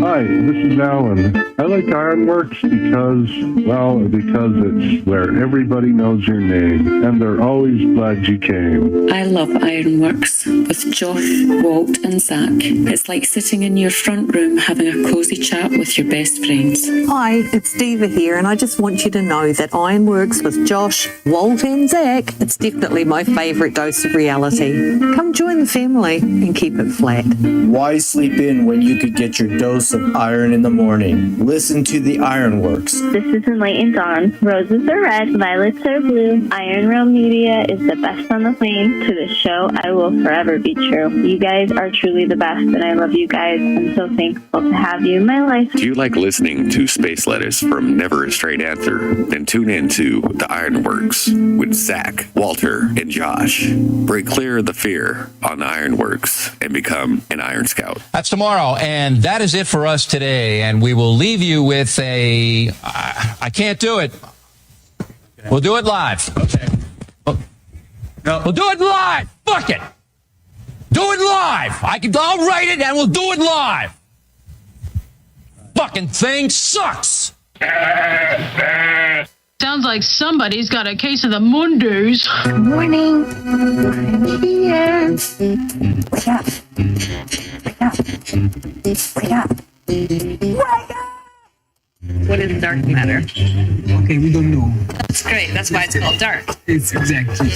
Hi, this is Alan. I like IRONWORX because it's where everybody knows your name, and they're always glad you came. I love IRONWORX with Josh, Walt, and Zack. It's like sitting in your front room having a cozy chat with your best friends. Hi, it's Diva here, and I just want you to know that IRONWORX with Josh, Walt, and Zack, it's definitely my favourite dose of reality. Come join the family and keep it flat. Why sleep in when you could get your dose of iron in the morning? Listen to the IRONWORX. This is Enlightened Dawn. Roses are red, violets are blue. Media is the best on the plane. To this show, I will forever be true. You guys are truly the best, and I love you guys. I'm so thankful to have you in my life. Do you like listening to Space Letters from Never a Straight Answer? Then tune in to the IRONWORX with Zack, Walter, and Josh. Break clear of the fear on the IRONWORX and become an Iron Scout. That's tomorrow, and that is it for us today. And we will leave you with a... I can't do it. We'll do it live. Okay. No. We'll do it live. Fuck it. Do it live. I'll write it and we'll do it live. Fucking thing sucks. Sounds like somebody's got a case of the Mondays. Good morning. I'm here. Wake up. Wake up. Wake up. Wake up. What is dark matter? Okay, we don't know. That's great. That's why it's called dark. It's exactly.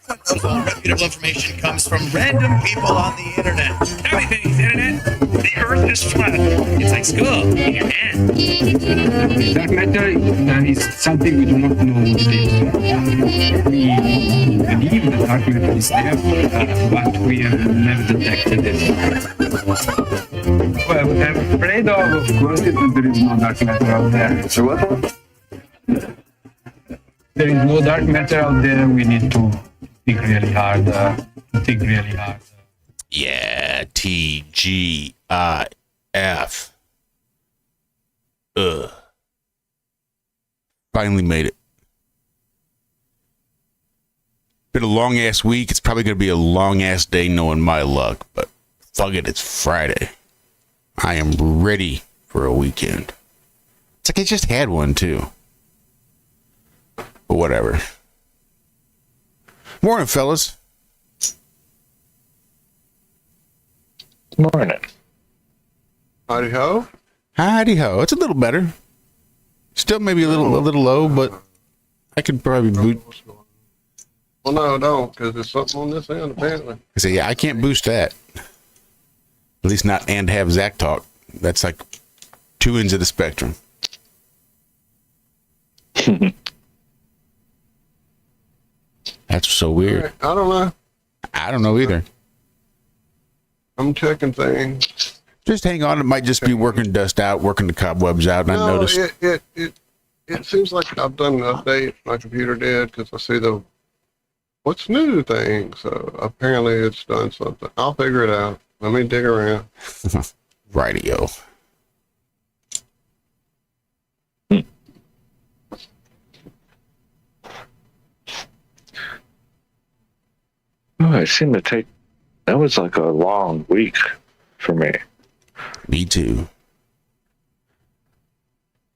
Reputable information comes from random people on the internet. Everything's internet. The earth is flat. It's like school in your hand. Dark matter is something we do not know what it is. We believe that dark matter is there, but we have never detected it. Well, what I'm afraid of course, is that there is no dark matter out there. So what? There is no dark matter out there. We need to think really hard. Yeah, TGIF. Finally made it. Been a long ass week. It's probably gonna be a long ass day knowing my luck, but fuck it, it's Friday. I am ready for a weekend. It's like I just had one too. But whatever. Morning, fellas. Morning. Howdy ho. Howdy ho. It's a little better. Still maybe a little low, but I could probably boot. Well, no, don't, because there's something on this end, apparently. I say, yeah, I can't boost that. At least not and have Zack talk. That's like two ends of the spectrum. That's so weird. I don't know. I don't know either. I'm checking things. Just hang on. It might just be working dust out, working the cobwebs out. And I noticed it seems like I've done an update. My computer did, because I see the what's new thing. So apparently it's done something. I'll figure it out. Let me dig around. Radio. Oh, I seem to take... That was like a long week for me. Me too.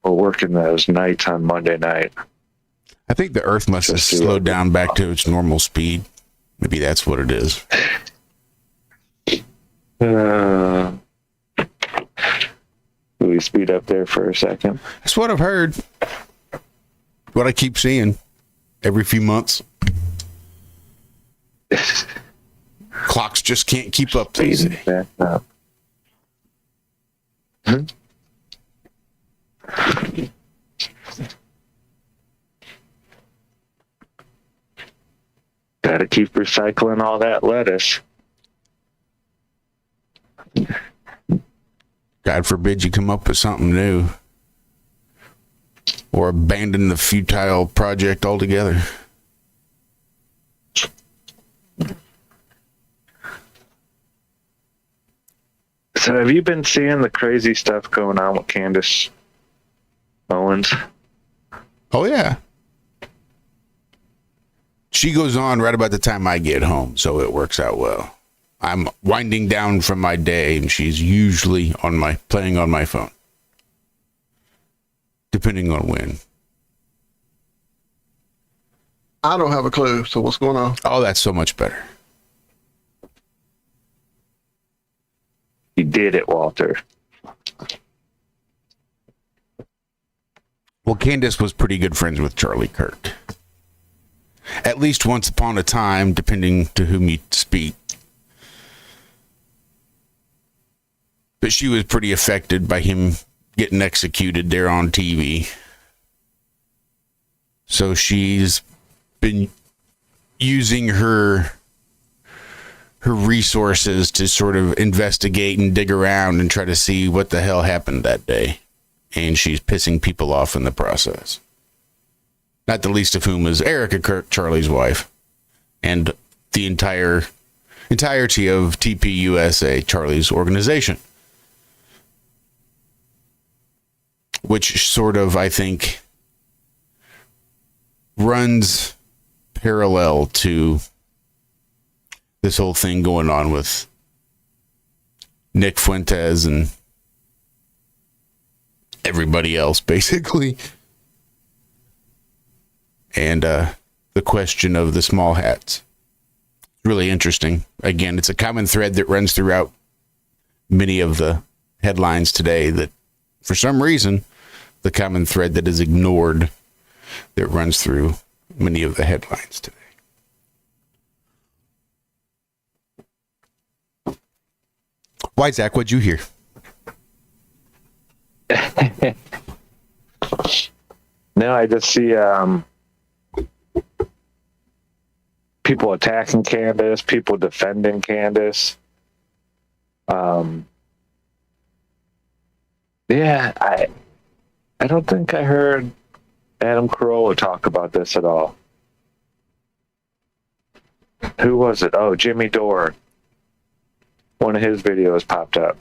We're working those nights on Monday night. I think the Earth must have slowed down back to its normal speed. Maybe that's what it is. Will we speed up there for a second? That's what I've heard. What I keep seeing every few months. Clocks just can't keep up these days. Gotta keep recycling all that lettuce. Gotta God forbid you come up with something new. Or abandon the futile project altogether. So have you been seeing the crazy stuff going on with Candace Owens? Oh, yeah. She goes on right about the time I get home, so it works out well. I'm winding down from my day, and she's usually playing on my phone. Depending on when. I don't have a clue. So what's going on? Oh, that's so much better. You did it, Walter. Well, Candace was pretty good friends with Charlie Kirk. At least once upon a time, depending to whom you speak. But she was pretty affected by him getting executed there on TV. So she's been using her resources to sort of investigate and dig around and try to see what the hell happened that day. And she's pissing people off in the process. Not the least of whom is Erica Kirk, Charlie's wife, and the entirety of TPUSA, Charlie's organization. Which sort of, I think, runs parallel to this whole thing going on with Nick Fuentes and everybody else, basically. And the question of the small hats. Really interesting. Again, it's a common thread that runs throughout many of the headlines today, that for some reason, the common thread that is ignored that runs through many of the headlines today. Why, Zach? What'd you hear? No, I just see people attacking Candace, people defending Candace. Yeah, I don't think I heard Adam Carolla talk about this at all. Who was it? Oh, Jimmy Dore. One of his videos popped up.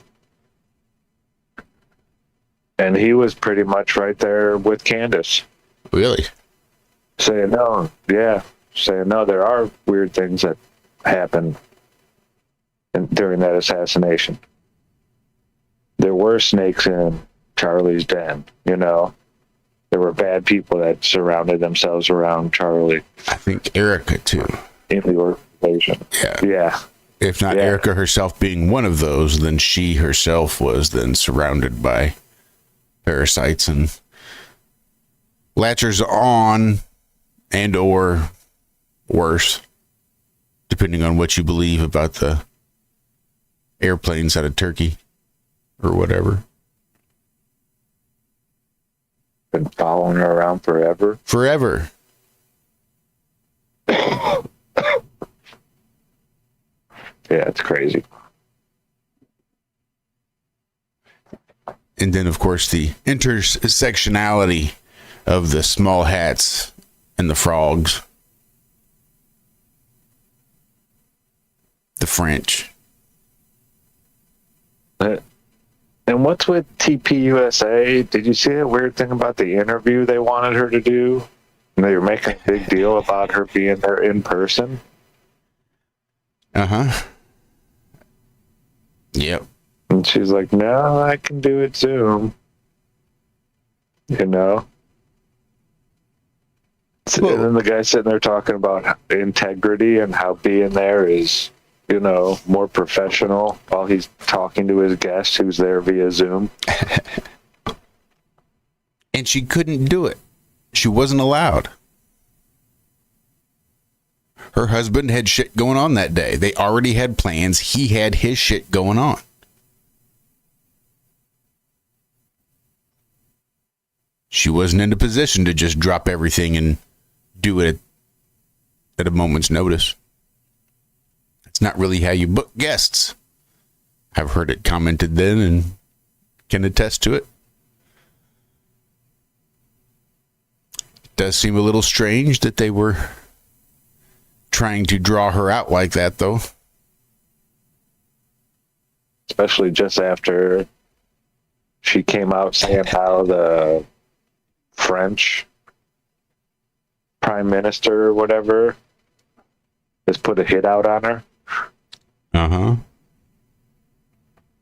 And he was pretty much right there with Candace. Really? Saying no, yeah. Saying no, there are weird things that happened during that assassination. There were snakes in Charlie's den, you know. There were bad people that surrounded themselves around Charlie. I think Erica, too. In the organization. Yeah. If not Erica herself being one of those, then she herself was then surrounded by parasites and latchers on, and or worse, depending on what you believe about the airplanes out of Turkey or whatever. Been following her around forever. Forever. Yeah, it's crazy. And then, of course, the intersectionality of the small hats and the frogs. The French. And what's with TPUSA? Did you see that weird thing about the interview they wanted her to do? And they were making a big deal about her being there in person. Uh-huh. Yep. And she's like, no, I can do it Zoom. You know? Well, and then the guy sitting there talking about integrity and how being there is, you know, more professional while he's talking to his guest who's there via Zoom. And she couldn't do it. She wasn't allowed. Her husband had shit going on that day. They already had plans. He had his shit going on. She wasn't in a position to just drop everything and do it at a moment's notice. It's not really how you book guests. I've heard it commented then, and can attest to it. It does seem a little strange that they were trying to draw her out like that, though. Especially just after she came out saying how the French prime minister or whatever has put a hit out on her. Uh-huh.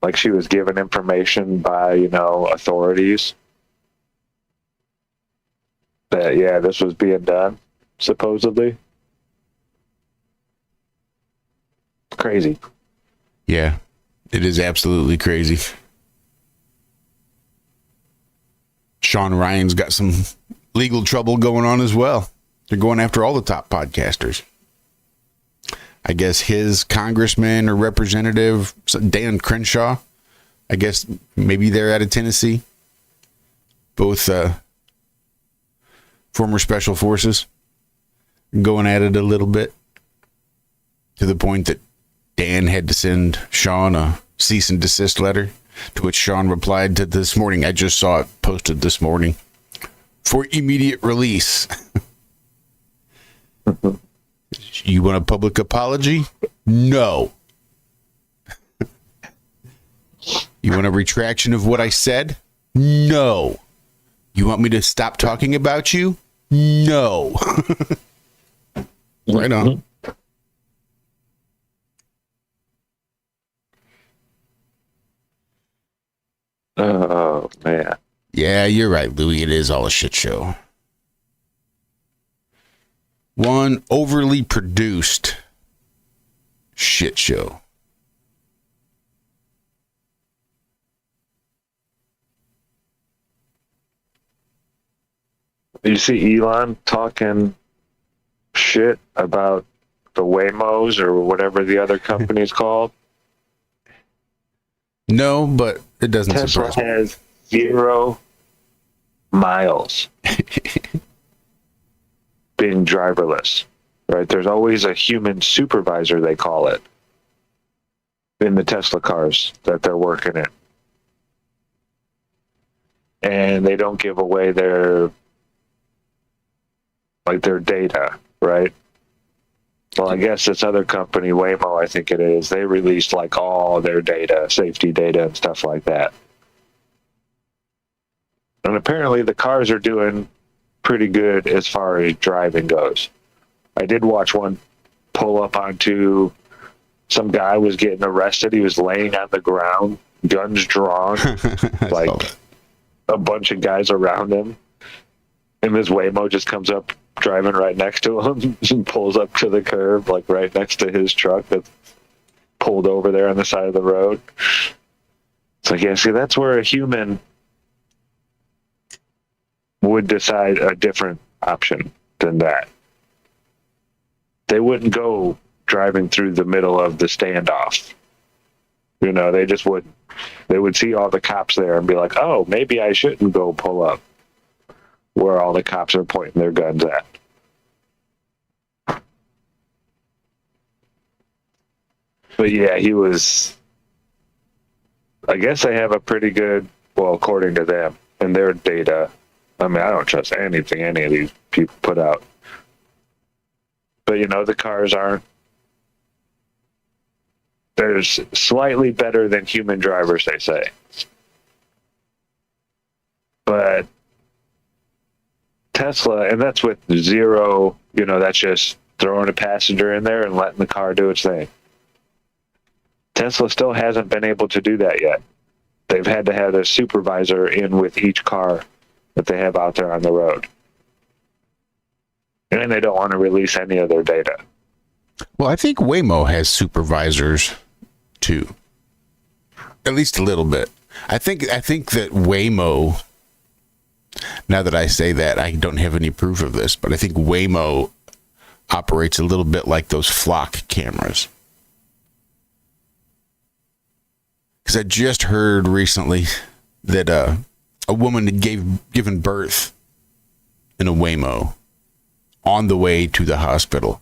Like she was given information by, authorities that, yeah, this was being done, supposedly. Crazy. Yeah, it is absolutely crazy. Sean Ryan's got some legal trouble going on as well. They're going after all the top podcasters. I guess his congressman or representative, Dan Crenshaw, I guess maybe they're out of Tennessee. Both former special forces going at it a little bit, to the point that Dan had to send Sean a cease and desist letter, to which Sean replied to this morning. I just saw it posted this morning. For immediate release. You want a public apology? No. You want a retraction of what I said? No. You want me to stop talking about you? No. Right on. Oh, man. Yeah, you're right, Louis. It is all a shit show. One overly produced shit show. You see Elon talking shit about the Waymos or whatever the other company's called? No, but it doesn't Tesla surprise me. has 0 miles being driverless, right? There's always a human supervisor, they call it, in the Tesla cars that they're working in. And they don't give away their data, right? Well, I guess this other company, Waymo, I think it is, they released like all their data, safety data and stuff like that. And apparently the cars are doing pretty good as far as driving goes. I did watch one pull up onto some guy was getting arrested. He was laying on the ground, guns drawn, like a bunch of guys around him. And this Waymo just comes up driving right next to him and pulls up to the curb, like right next to his truck that's pulled over there on the side of the road. So yeah, see, that's where a human would decide a different option than that. They wouldn't go driving through the middle of the standoff. They just wouldn't. They would see all the cops there and be like, oh, maybe I shouldn't go pull up where all the cops are pointing their guns at. But yeah, he was, I guess they have a pretty good, well, according to them and their data. I mean, I don't trust anything any of these people put out. But, the cars aren't, they're slightly better than human drivers, they say. But Tesla, and that's with 0, that's just throwing a passenger in there and letting the car do its thing. Tesla still hasn't been able to do that yet. They've had to have a supervisor in with each car that they have out there on the road. And they don't want to release any of their data. Well, I think Waymo has supervisors too. At least a little bit. I think that Waymo, now that I say that, I don't have any proof of this, but I think Waymo operates a little bit like those flock cameras. Because I just heard recently that a woman had given birth in a Waymo on the way to the hospital.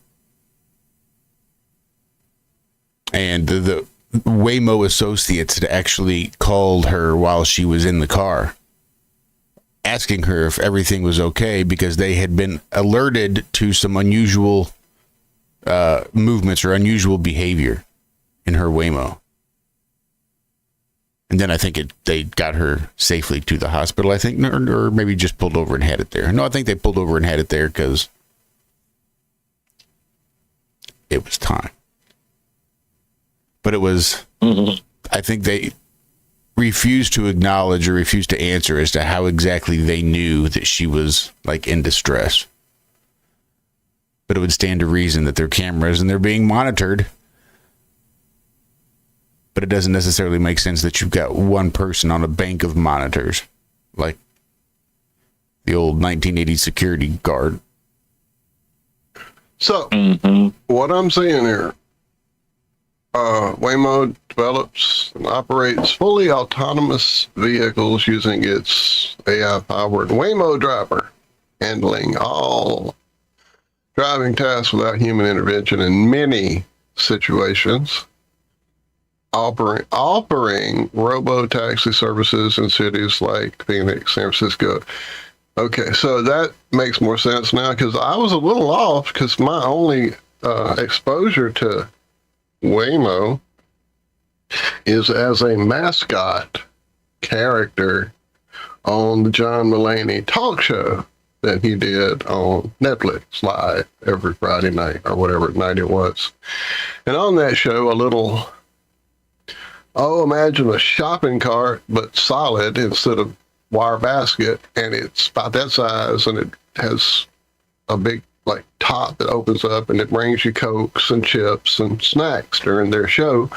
And the Waymo associates had actually called her while she was in the car, asking her if everything was okay because they had been alerted to some unusual movements or unusual behavior in her Waymo. And then I think they got her safely to the hospital, I think, or maybe just pulled over and had it there. No, I think they pulled over and had it there because it was time. But it was, I think they refused to acknowledge or refused to answer as to how exactly they knew that she was like in distress. But it would stand to reason that they're cameras and they're being monitored. But it doesn't necessarily make sense that you've got one person on a bank of monitors, like the old 1980s security guard. So, what I'm seeing here, Waymo develops and operates fully autonomous vehicles using its AI-powered Waymo driver, handling all driving tasks without human intervention in many situations. Offering robo-taxi services in cities like Phoenix, San Francisco. Okay, so that makes more sense now because I was a little off because my only exposure to Waymo is as a mascot character on the John Mulaney talk show that he did on Netflix live every Friday night or whatever night it was. And on that show, imagine a shopping cart, but solid instead of wire basket, and it's about that size, and it has a big like top that opens up, and it brings you Cokes and chips and snacks during their show,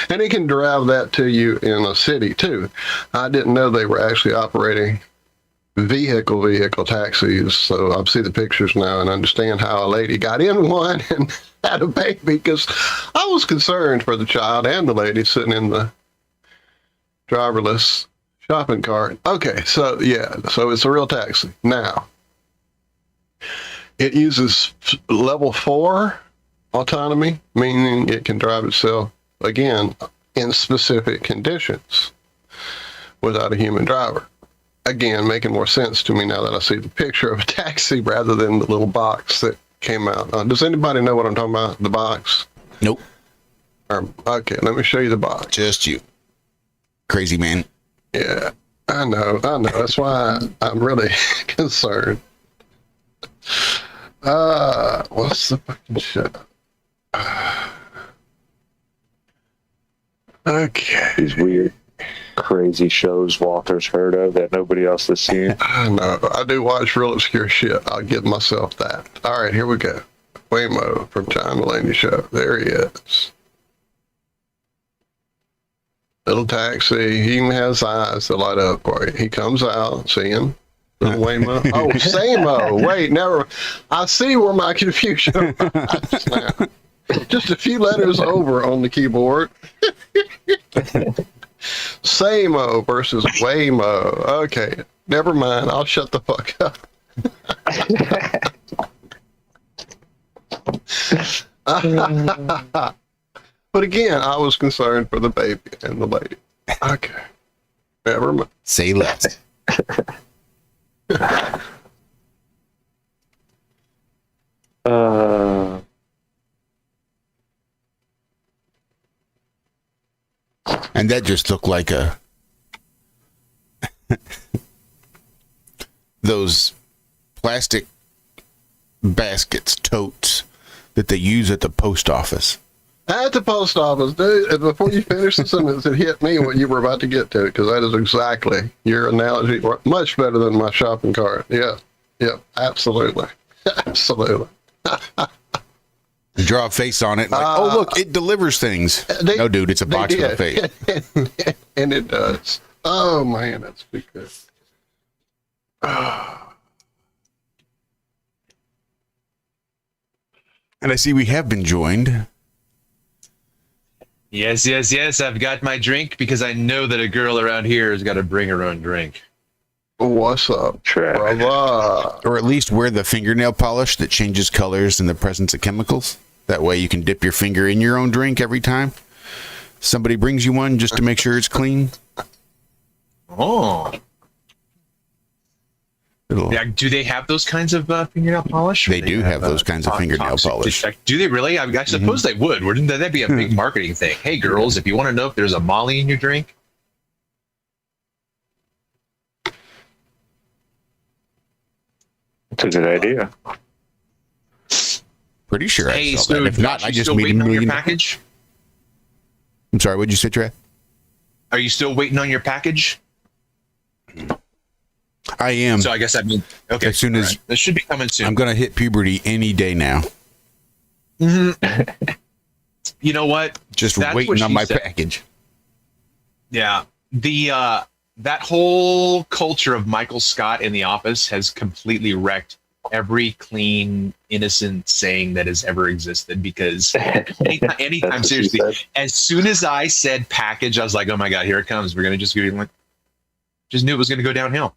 and it can drive that to you in a city too. I didn't know they were actually operating vehicle taxis, so I see the pictures now and understand how a lady got in one and had a baby, because I was concerned for the child and the lady sitting in the driverless shopping cart. Okay, so it's a real taxi. Now, it uses level 4 autonomy, meaning it can drive itself, again, in specific conditions without a human driver. Again, making more sense to me now that I see the picture of a taxi rather than the little box that came out. Does anybody know what I'm talking about? The box? Nope. Okay, let me show you the box. Just you. Crazy man. Yeah, I know. That's why I'm really concerned. What's the fucking shit? Okay. These weird, crazy shows Walter's heard of that nobody else has seen. I know. I do watch real obscure shit. I'll give myself that. All right, here we go. Waymo from John Mulaney Show. There he is. Little taxi. He even has eyes that light up for you. He comes out, see him. Little Waymo. Oh, Samo. Wait, never. I see where my confusion arises now. Just a few letters over on the keyboard. Samo versus Waymo. Okay, never mind. I'll shut the fuck up. But again, I was concerned for the baby and the lady. Okay, never mind. Say less. And that just looked like those plastic baskets, totes that they use at the post office. At the post office, dude, before you finish the sentence, it hit me what you were about to get to, because that is exactly your analogy, much better than my shopping cart. Yeah, absolutely. Absolutely. You draw a face on it, like, oh, look, it delivers things. No, dude, it's a box with a face. And it does. Oh, man, that's pretty good. And I see we have been joined. Yes. I've got my drink because I know that a girl around here has got to bring her own drink. What's up, brother? Or at least wear the fingernail polish that changes colors in the presence of chemicals. That way you can dip your finger in your own drink every time. Somebody brings you one just to make sure it's clean. Oh. Yeah, do they have those kinds of fingernail polish? They do have those kinds of fingernail polish. Do they really? I suppose they would. Wouldn't that be a big marketing thing? Hey, girls, if you want to know if there's a Molly in your drink, it's a good idea. Pretty sure hey, I saw so that. If not, I just made waiting $1 on your million. package. I'm sorry, what'd you say, Trey? Are you still waiting on your package? I am. So I guess that means okay. As soon as this should be coming soon. I'm gonna hit puberty any day now. Mm-hmm. You know what? Just That's waiting what on she my said. package. Yeah, the that whole culture of Michael Scott in The Office has completely wrecked every clean, innocent saying that has ever existed. Because anytime seriously, as soon as I said package, I was like, oh my god, here it comes. We're gonna just go like, just knew it was gonna go downhill.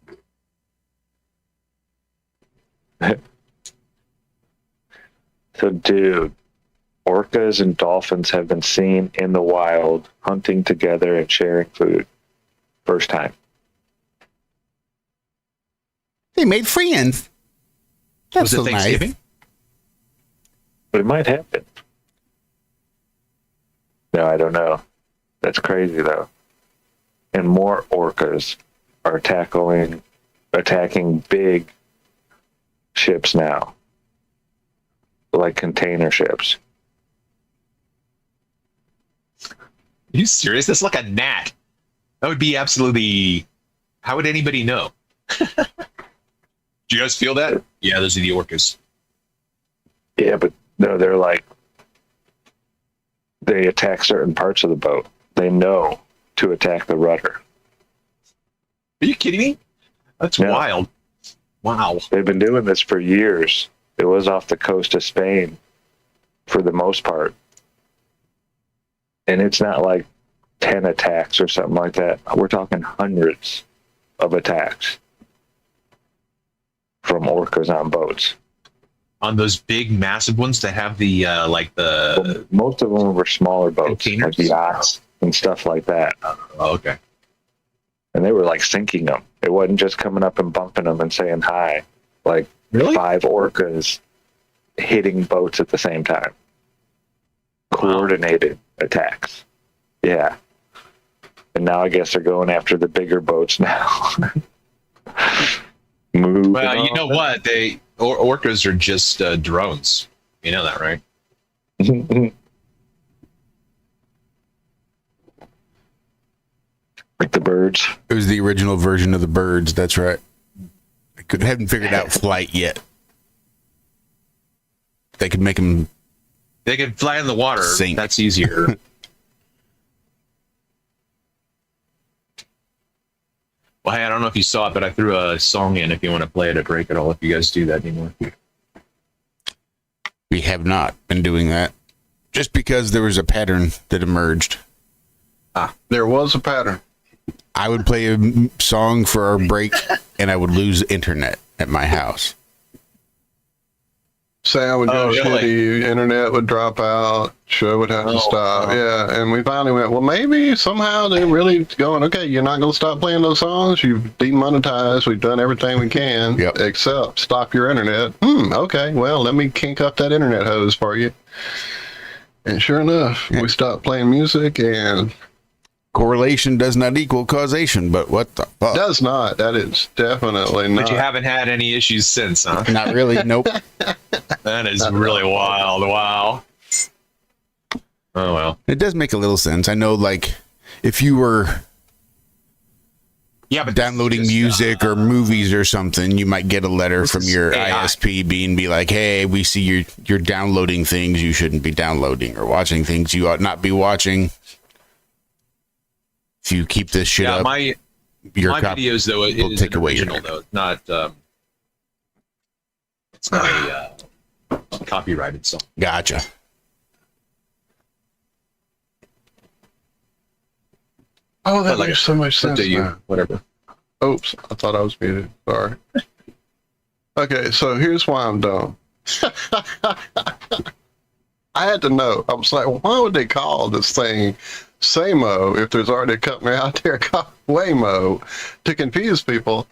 So, dude, orcas and dolphins have been seen in the wild, hunting together and sharing food. First time. They made friends. That's Was it so Thanksgiving? nice. But it might happen. No, I don't know. That's crazy, though. And more orcas are attacking big ships now, like container ships. Are you serious? That's like a gnat. That would be absolutely. How would anybody know? Do you guys feel that? Yeah, those are the orcas. Yeah, but no, they're like, they attack certain parts of the boat. They know to attack the rudder. Are you kidding me? That's wild. Wow. They've been doing this for years. It was off the coast of Spain for the most part. And it's not like 10 attacks or something like that. We're talking hundreds of attacks from orcas on boats. On those big, massive ones that have the Well, most of them were smaller boats, like yachts and stuff like that. Oh, okay. And they were like sinking them. It wasn't just coming up and bumping them and saying hi. Like 5 orcas hitting boats at the same time. Coordinated attacks. Yeah. And now I guess they're going after the bigger boats now. Well, you know what? Orcas are just drones. You know that, right? Like the birds. It was the original version of the birds. That's right. I haven't figured out flight yet. They could make them. They could fly in the water. Sink. That's easier. Well, hey, I don't know if you saw it, but I threw a song in if you want to play it at break at all, if you guys do that anymore. We have not been doing that. Just because there was a pattern that emerged. There was a pattern. I would play a song for our break, and I would lose internet at my house. Sound would go Oh, really? shitty, internet would drop out, show would have to stop. wow. Yeah, and we finally went, well, maybe somehow they're really going, okay, you're not going to stop playing those songs. You've demonetized. We've done everything we can, except stop your internet. Okay, well, let me kink up that internet hose for you. And sure enough, we stopped playing music, and correlation does not equal causation, but what the fuck? Does not. That is definitely not. But you haven't had any issues since, huh? Not really. Nope. That is really wild. Wow. Oh, well. It does make a little sense. I know, like, if you were but downloading music or movies or something, you might get a letter from your ISP be like, hey, we see you're downloading things you shouldn't be downloading or watching things you ought not be watching. If you keep this shit up, my videos, though, it is take an away your original, though. It's not a copyrighted song. Gotcha. Oh, that But makes so much sense. Now. Whatever. Oops, I thought I was muted. Sorry. Okay, so here's why I'm dumb. I had to know. I was like, why would they call this thing Samo, if there's already a company out there called Waymo, to confuse people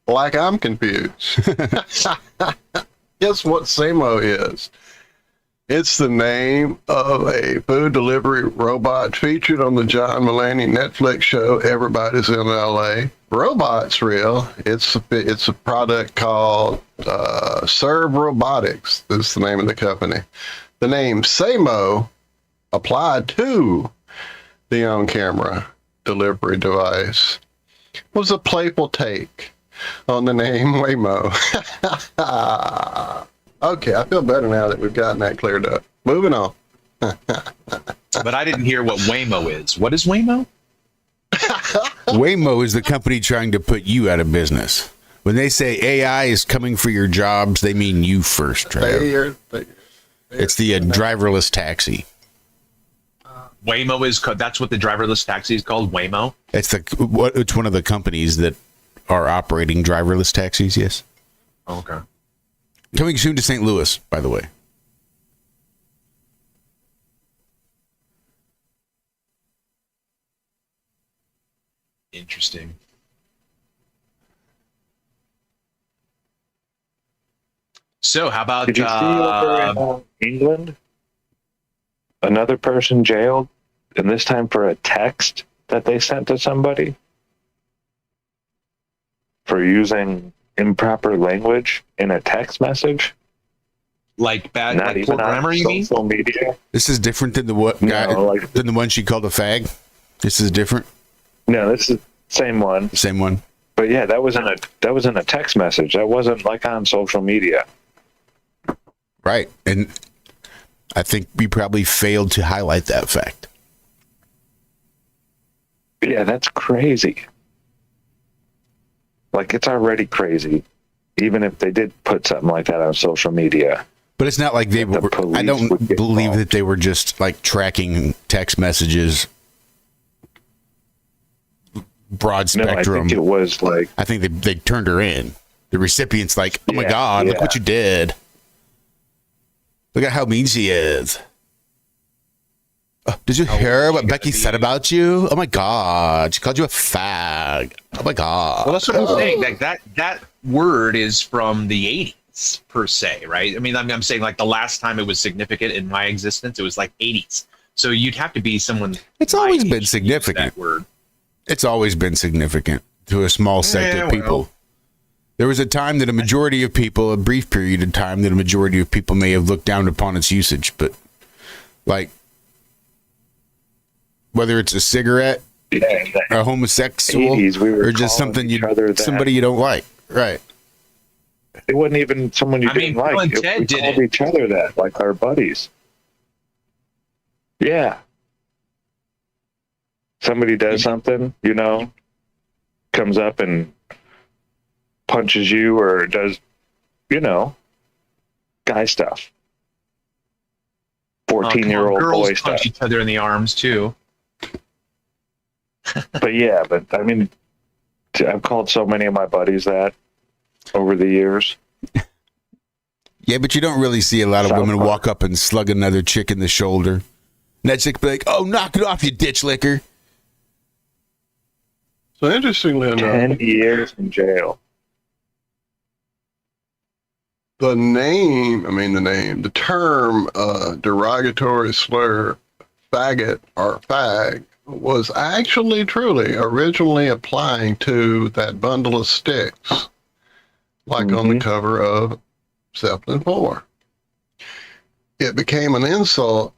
like I'm confused. Guess what Samo is? It's the name of a food delivery robot featured on the John Mulaney Netflix show Everybody's in LA. Robot's real. It's a product called Serve Robotics. This is the name of the company. The name Samo applied to the on-camera delivery device was a playful take on the name Waymo. Okay, I feel better now that we've gotten that cleared up. Moving on. But I didn't hear what Waymo is. What is Waymo? Waymo is the company trying to put you out of business. When they say AI is coming for your jobs, they mean you first, Trev. It's the driverless taxi. Waymo is that's what the driverless taxi is called. Waymo. It's one of the companies that are operating driverless taxis. Yes. Okay. Coming soon to St. Louis, by the way. Interesting. So, how about Did you see over in England? Another person jailed, and this time for a text that they sent to somebody for using improper language in a text message? Like bad, Not like even poor grammar, on you mean? social media. This is different than the than the one she called a fag. This is different. No, this is the same one. Same one. But yeah, that was in a text message. That wasn't like on social media. Right. And I think we probably failed to highlight that fact. Yeah, that's crazy. Like, it's already crazy, even if they did put something like that on social media. But it's not like they were. I don't believe that they were just like tracking text messages, broad spectrum. No, I think it was like. I think they turned her in. The recipient's like, "Oh my God, look what you did! Look at how mean she is." Did you hear what Becky said about you? Oh my God, she called you a fag. Oh my God. Well, that's what I'm saying. That word is from the 80s per se, right? I mean, I'm saying like the last time it was significant in my existence, it was like 80s. So you'd have to be someone. It's always been significant. That word. It's always been significant to a small sect of people. There was a time that a majority of people, a brief period of time, that a majority of people may have looked down upon its usage, but like. Whether it's a cigarette, a homosexual, or just something somebody you don't like, right? It wasn't even someone you didn't like. We called each other that, like our buddies. Yeah. Somebody does something, comes up and punches you or does, guy stuff. 14-year-old boy stuff. Punch each other in the arms too. But I mean, I've called so many of my buddies that over the years. Yeah, but you don't really see a lot of women walk up and slug another chick in the shoulder. And that chick be like, "Oh, knock it off, you ditch licker." So interestingly enough, 10 years in jail. The term derogatory slur, faggot or fag, was actually truly originally applying to that bundle of sticks, like on the cover of Zeppelin 4. It became an insult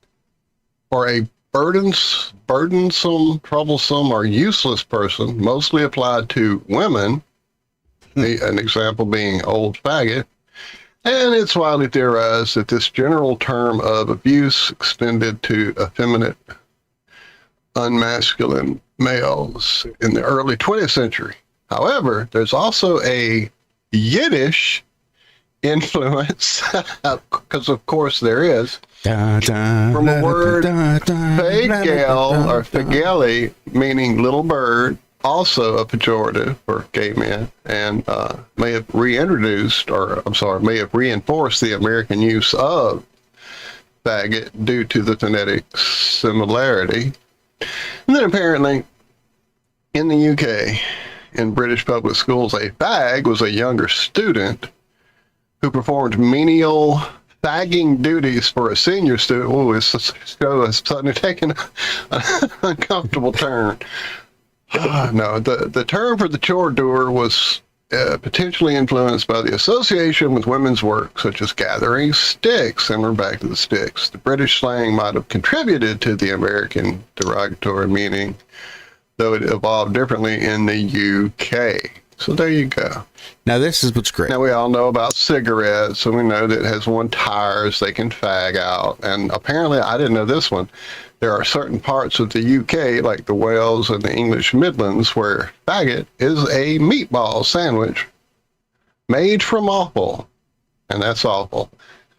for a burdensome, troublesome, or useless person, mostly applied to women, an example being old faggot. And it's widely theorized that this general term of abuse extended to effeminate, unmasculine males in the early 20th century. However, there's also a Yiddish influence, because of course there is, from a word fagel or fageli, meaning little bird, also a pejorative for gay men, and may have reinforced the American use of faggot due to the phonetic similarity. And then apparently, in the UK, in British public schools, a fag was a younger student who performed menial fagging duties for a senior student. Oh, this show is suddenly taking an uncomfortable turn. No, the term for the chore doer was potentially influenced by the association with women's work, such as gathering sticks, and we're back to the sticks. The British slang might have contributed to the American derogatory meaning, though it evolved differently in the UK. So there you go. Now this is what's great. Now we all know about cigarettes, so we know that it has one tires they can fag out. And apparently, I didn't know this one, there are certain parts of the UK, like the Wales and the English Midlands, where faggot is a meatball sandwich made from offal. And that's awful.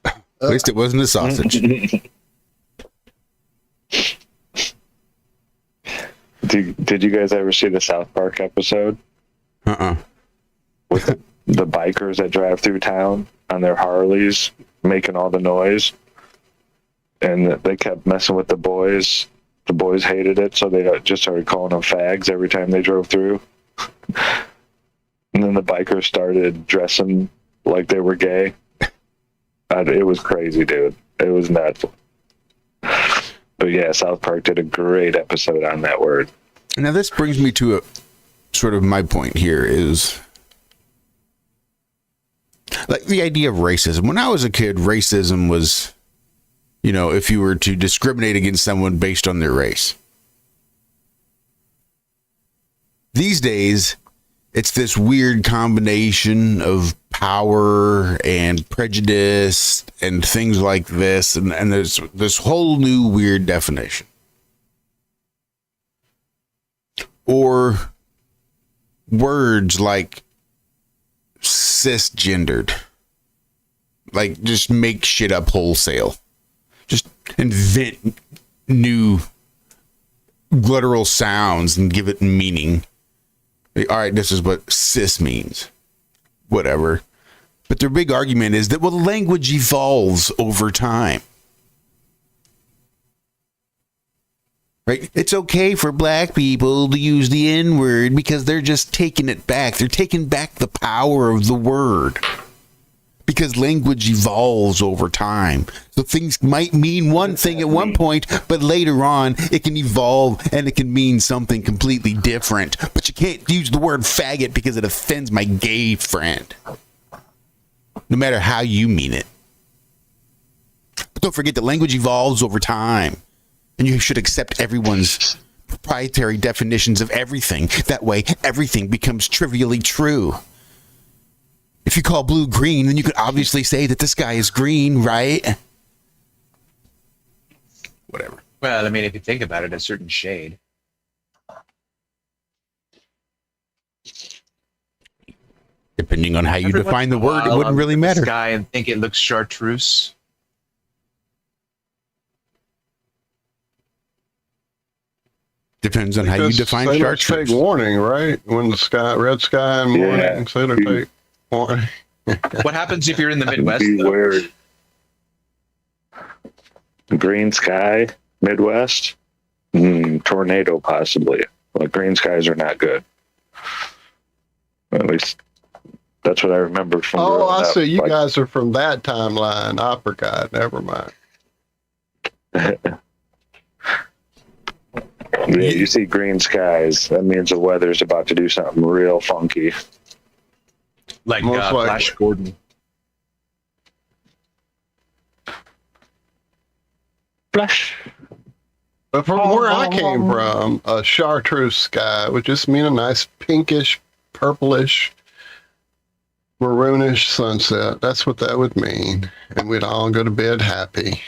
At least it wasn't a sausage. Did you guys ever see the South Park episode? With the bikers that drive through town on their Harleys, making all the noise, and they kept messing with the boys. The boys hated it, so they just started calling them fags every time they drove through. And then the bikers started dressing like they were gay. It was crazy, dude. It was nuts. But yeah, South Park did a great episode on that word. Now this brings me to a sort of my point here is like the idea of racism. When I was a kid, racism was, you know, if you were to discriminate against someone based on their race. These days, it's this weird combination of power and prejudice and things like this. And there's this whole new weird definition. Or words like cisgendered. Like, just make shit up wholesale. Just invent new guttural sounds and give it meaning. All right, this is what cis means. Whatever. But their big argument is that, well, language evolves over time. Right? It's okay for black people to use the N-word because they're just taking it back. They're taking back the power of the word. Because language evolves over time. So things might mean one thing at one point, but later on it can evolve and it can mean something completely different. But you can't use the word faggot because it offends my gay friend. No matter how you mean it. But don't forget that language evolves over time. And you should accept everyone's proprietary definitions of everything. That way, everything becomes trivially true. If you call blue green, then you could obviously say that the sky is green, right? Whatever. Well, I mean, if you think about it, a certain shade. Depending on how you define the word, it wouldn't really matter. Sky and think it looks chartreuse. Depends on how you define chartreuse. Take warning, right? When the sky, red sky and morning, so to take warning. What happens if you're in the Midwest? Weird. Green sky, Midwest, tornado possibly. Well, green skies are not good. At least that's what I remember from. Oh, I see. You guys are from that timeline. I forgot. Never mind. Yeah, you see green skies, that means the weather's about to do something real funky. Like Flash Gordon. Flash. But from where I came from, a chartreuse sky would just mean a nice pinkish, purplish, maroonish sunset. That's what that would mean. And we'd all go to bed happy.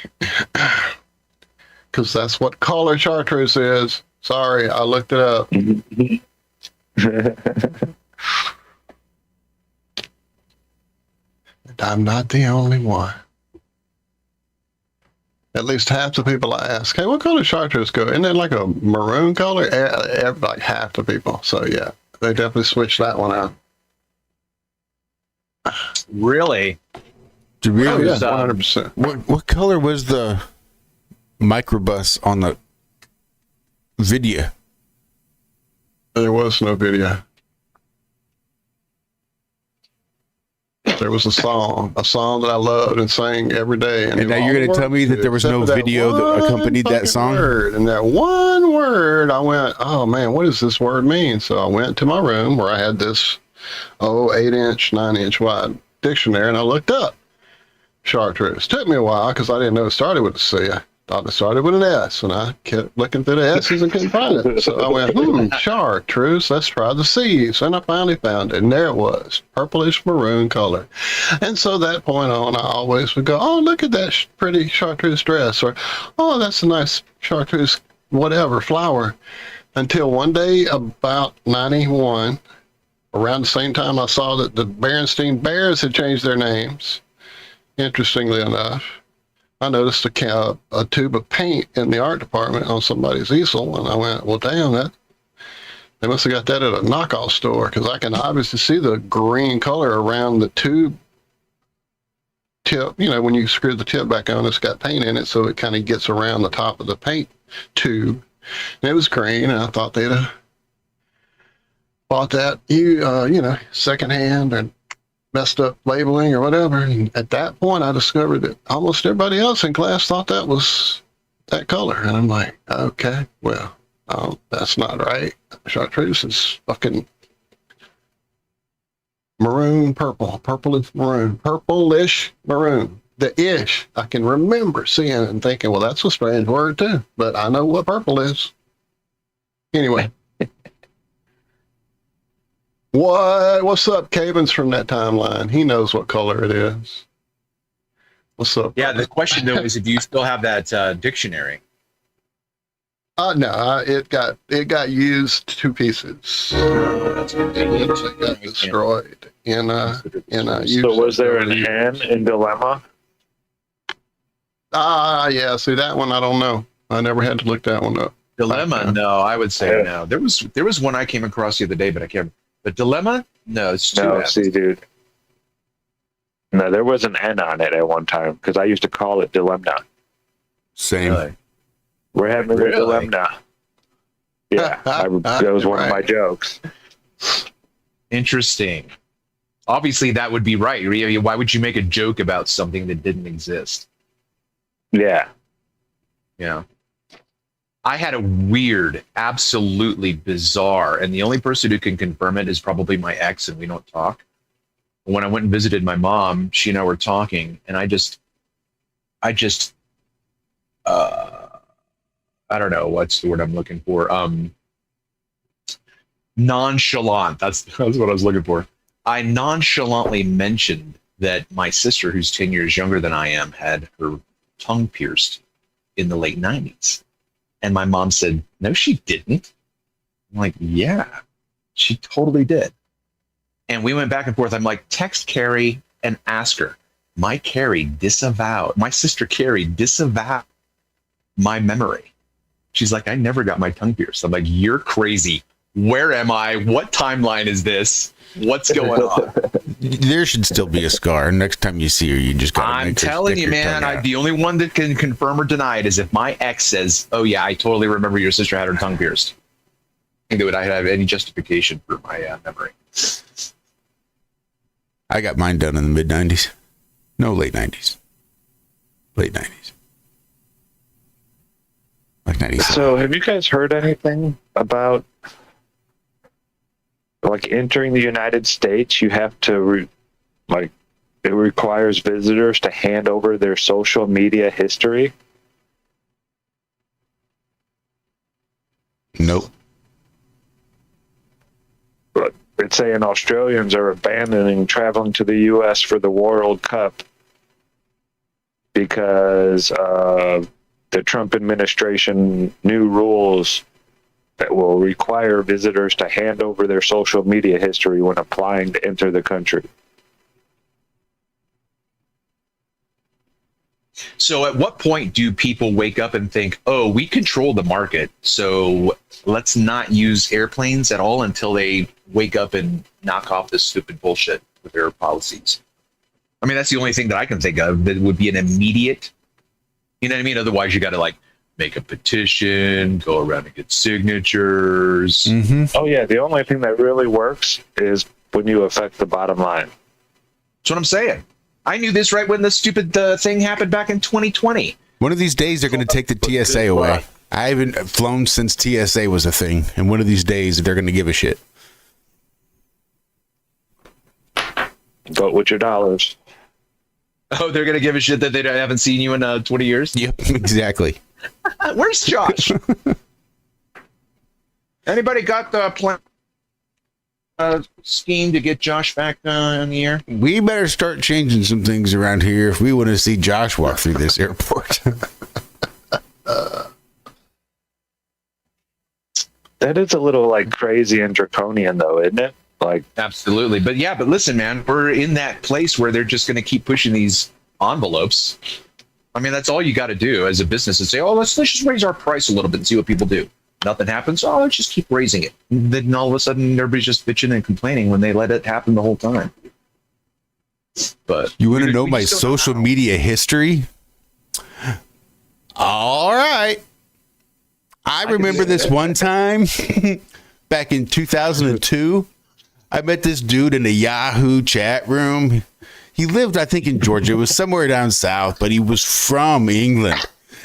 Because that's what color chartreuse is. Sorry, I looked it up. And I'm not the only one. At least half the people I ask, hey, what color chartreuse go? Isn't it like a maroon color? Like half the people. So yeah, they definitely switched that one out. Really? Really? Oh, yeah, 100%. What color was the microbus on the video? There was no video. There was a song that I loved and sang every day. And now you're going to tell me that there was no video that accompanied that song? And that one word, I went, oh man, what does this word mean? So I went to my room where I had this 8-inch, 9-inch wide dictionary, and I looked up chartreuse. Took me a while because I didn't know it started with a C. I thought it started with an S, and I kept looking through the S's and couldn't find it. So I went, chartreuse, let's try the C's. And I finally found it, and there it was, purplish maroon color. And so that point on, I always would go, oh, look at that pretty chartreuse dress, or, oh, that's a nice chartreuse whatever flower. Until one day, about 91, around the same time I saw that the Berenstain Bears had changed their names, interestingly enough, I noticed a tube of paint in the art department on somebody's easel, and I went, well, damn, they must have got that at a knockoff store, because I can obviously see the green color around the tube tip. You know, when you screw the tip back on, it's got paint in it, so it kind of gets around the top of the paint tube. And it was green, and I thought they'd have bought that, secondhand and messed up labeling or whatever. And at that point, I discovered that almost everybody else in class thought that was that color. And I'm like, okay, well, that's not right. Chartreuse is fucking maroon, purplish maroon. The ish, I can remember seeing it and thinking, well, that's a strange word too, but I know what purple is. Anyway. What's up, Cabins from that timeline? He knows what color it is. What's up? Yeah, the question though is, if you still have that dictionary. No, it got used to pieces. It got destroyed in So was there an N in dilemma? Yeah. See, that one I don't know. I never had to look that one up. Dilemma? No, I would say no. There was one I came across the other day, but I can't. But dilemma? No, it's too bad. See, dude. No, there was an N on it at one time because I used to call it dilemma. Same. Really? We're having a dilemma. Yeah, that was one of my jokes. Interesting. Obviously, that would be right. Why would you make a joke about something that didn't exist? Yeah. Yeah. I had a weird, absolutely bizarre, and the only person who can confirm it is probably my ex, and we don't talk. When I went and visited my mom, she and I were talking, and I don't know, what's the word I'm looking for? Nonchalant. That's what I was looking for. I nonchalantly mentioned that my sister, who's 10 years younger than I am, had her tongue pierced in the late 90s. And my mom said, no, she didn't. I'm like, yeah, she totally did. And we went back and forth. I'm like, text Carrie and ask her. My sister Carrie disavowed my memory. She's like, I never got my tongue pierced. I'm like, you're crazy. Where am I? What timeline is this? What's going on? There should still be a scar. Next time you see her, you just gotta I'm telling you, man, the only one that can confirm or deny it is if my ex says, oh yeah, I totally remember your sister had her tongue pierced. I think that I'd have any justification for my memory. I got mine done in the mid-90s. No, late 90s. Late 90s. Like 97. So have you guys heard anything about, like, entering the United States, you have to, it requires visitors to hand over their social media history? Nope. But it's saying Australians are abandoning traveling to the U.S. for the World Cup because the Trump administration new rules that will require visitors to hand over their social media history when applying to enter the country. So at what point do people wake up and think, oh, we control the market, so let's not use airplanes at all until they wake up and knock off this stupid bullshit with their policies? I mean, that's the only thing that I can think of that would be an immediate, you know what I mean? Otherwise, you got to make a petition, go around and get signatures. Oh yeah, the only thing that really works is when you affect the bottom line. That's what I'm saying. I knew this right when the stupid thing happened back in 2020. One of these days, they're going to take the TSA away. I haven't flown since TSA was a thing, and one of these days, they're going to give a shit. Vote with your dollars. Oh, they're going to give a shit that they haven't seen you in 20 years? Yep, exactly. Where's Josh? Anybody got the plan? Scheme to get Josh back on the air? We better start changing some things around here if we want to see Josh walk through this airport. That is a little like crazy and draconian, though, isn't it? Like, absolutely. But listen, man, we're in that place where they're just going to keep pushing these envelopes. I mean, that's all you got to do as a business and say, oh, let's just raise our price a little bit and see what people do. Nothing happens. Oh, let's just keep raising it. And then all of a sudden, everybody's just bitching and complaining when they let it happen the whole time. But you want to know my social media history? All right. I remember this one time back in 2002. I met this dude in a Yahoo chat room. He lived, I think, in Georgia. It was somewhere down south, but he was from England.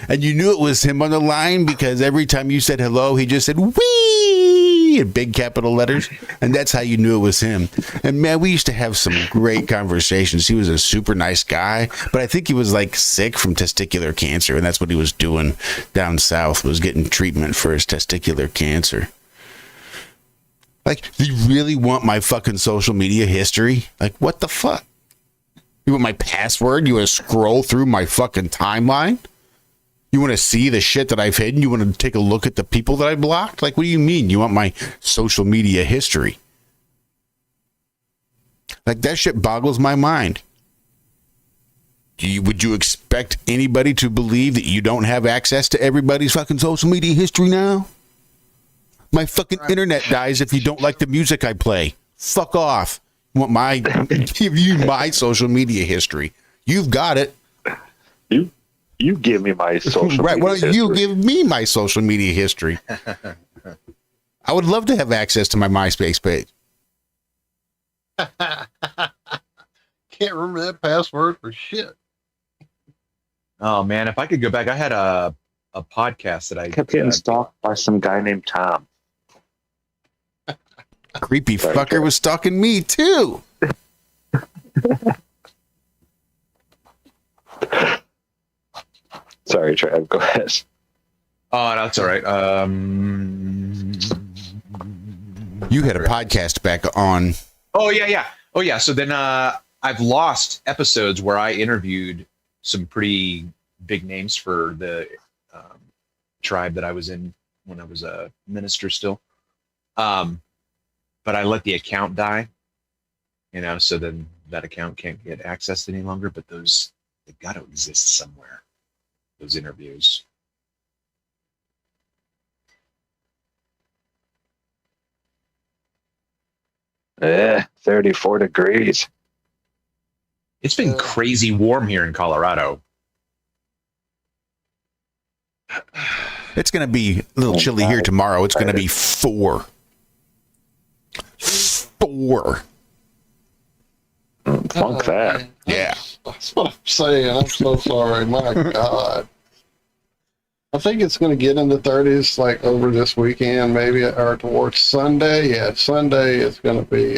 And you knew it was him on the line because every time you said hello, he just said, wee, in big capital letters. And that's how you knew it was him. And man, we used to have some great conversations. He was a super nice guy, but I think he was like sick from testicular cancer. And that's what he was doing down south, was getting treatment for his testicular cancer. Like, do you really want my fucking social media history? Like, what the fuck? You want my password? You want to scroll through my fucking timeline? You want to see the shit that I've hidden? You want to take a look at the people that I blocked? Like, what do you mean? You want my social media history? Like, that shit boggles my mind. Would you expect anybody to believe that you don't have access to everybody's fucking social media history now? My fucking internet dies if you don't like the music I play. Fuck off. You want give you my social media history. You've got it. You give me my social media right. Well, history. you give me my social media history. I would love to have access to my MySpace page. Can't remember that password for shit. Oh man, if I could go back, I had a podcast that I kept getting stalked by some guy named Tom. Creepy fucker was stalking me too. Sorry, Trav, go ahead. Oh, that's all right. You had a podcast back on. Oh yeah. So then I've lost episodes where I interviewed some pretty big names for the tribe that I was in when I was a minister still. But I let the account die, so then that account can't get accessed any longer. But they've got to exist somewhere. Those interviews. Yeah, 34 degrees. It's been crazy warm here in Colorado. It's going to be a little chilly here tomorrow. It's going to be 4. 4. Funk that. Yeah. That's what I'm saying. I'm so sorry. My God. I think it's going to get in the 30s like over this weekend, maybe, or towards Sunday. Yeah, Sunday it's going to be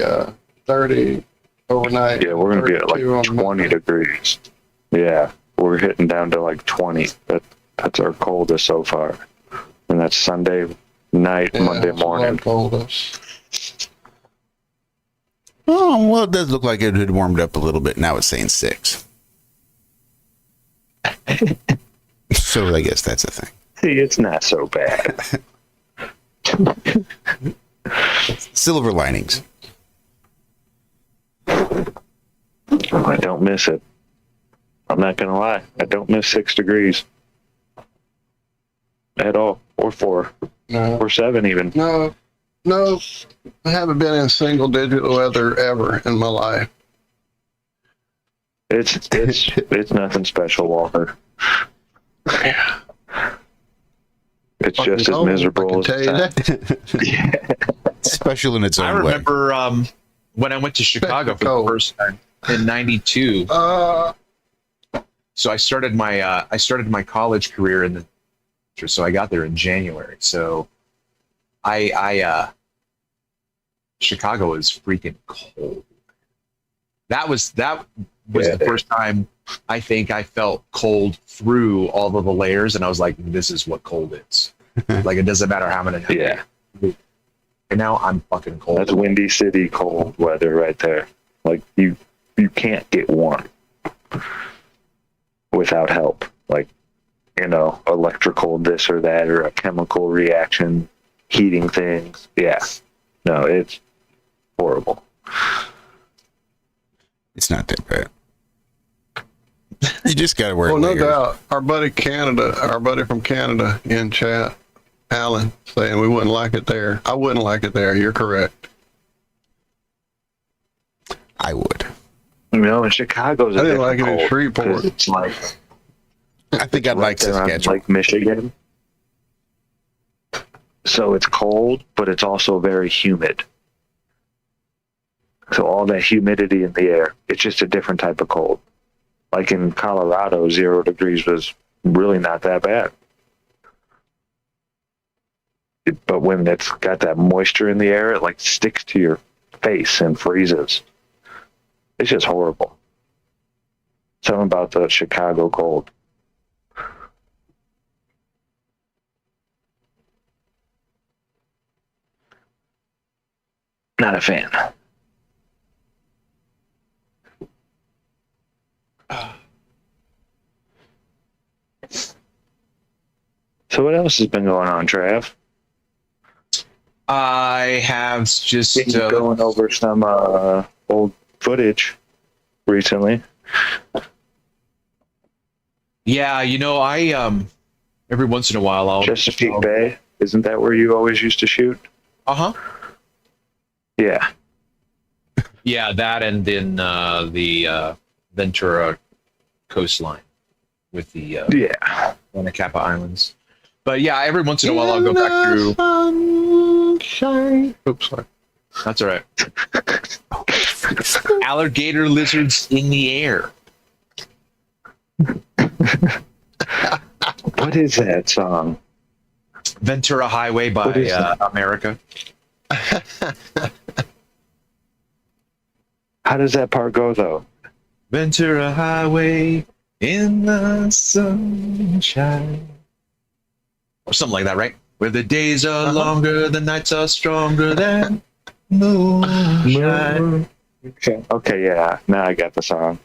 30 overnight. Yeah, we're going to be at like 20 degrees. Yeah, we're hitting down to like 20. That's our coldest so far. And that's Sunday night, Monday morning. Coldest. Oh, well, it does look like it had warmed up a little bit. Now it's saying 6. So I guess that's a thing. See, it's not so bad. Silver linings. I don't miss it. I'm not going to lie. I don't miss 6 degrees. At all. Or 4. No. Or 7 even. No. I haven't been in single digit weather ever in my life. It's nothing special, Walker. It's just as miserable as that. Special in its own way. I remember when I went to Chicago for the first time in '92. So I started my college career in the. So I got there in January. So Chicago is freaking cold. That was the first time I think I felt cold through all of the layers, and I was like, "This is what cold is." Like it doesn't matter how many. Yeah. And now I'm fucking cold. That's Windy City cold weather right there. Like you can't get warm without help. Like, electrical this or that, or a chemical reaction, heating things. Yeah. No, it's horrible. It's not that bad. You just gotta wear. Well, layers. no doubt. Our buddy from Canada in chat, Alan, saying we wouldn't like it there. I wouldn't like it there. You're correct. I would. In Chicago's. I didn't like it in Shreveport. It's like. I think I'd like Saskatchewan. Like Michigan. So it's cold, but it's also very humid. So all that humidity in the air, it's just a different type of cold. Like in Colorado, 0 degrees was really not that bad. But when it's got that moisture in the air, it like sticks to your face and freezes. It's just horrible. Something about the Chicago cold. Not a fan. So what else has been going on, Trav? I have just going over some old footage recently. Yeah, I every once in a while I'll Chesapeake Bay. Isn't that where you always used to shoot? Uh-huh. Yeah. Yeah, that and in the Ventura coastline with the Anacapa Islands. But yeah, every once in a while I'll go back through. Sunshine. Oops, sorry. That's all right. Alligator lizards in the air. What is that song? Ventura Highway by America. How does that part go, though? Ventura Highway in the sunshine. Or something like that, right? Where the days are longer, the nights are stronger than moonshine. Okay, yeah. Now I got the song.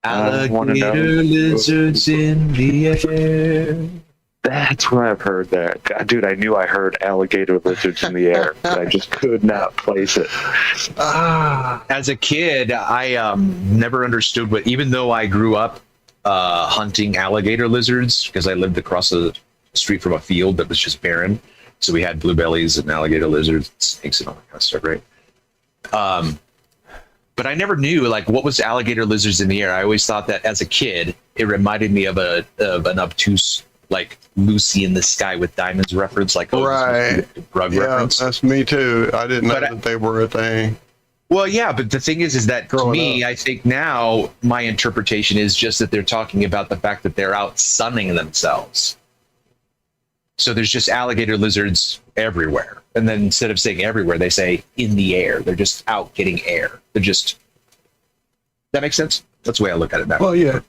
Alligator lizards in the air. That's where I've heard that. God, dude, I knew I heard alligator lizards in the air, but I just could not place it. As a kid, I never understood what, even though I grew up hunting alligator lizards, because I lived across the street from a field that was just barren. So we had bluebellies and alligator lizards, snakes and all that kind of stuff, right? But I never knew what was alligator lizards in the air. I always thought that as a kid, it reminded me of an obtuse, Lucy in the Sky with Diamonds reference, right. Drug reference. That's me too. I didn't know that they were a thing. Well, yeah, but the thing is that to me, I think now my interpretation is just that they're talking about the fact that they're out sunning themselves. So there's just alligator lizards everywhere. And then instead of saying everywhere, they say in the air. They're just out getting air. They're just... That makes sense? That's the way I look at it now. Well, yeah.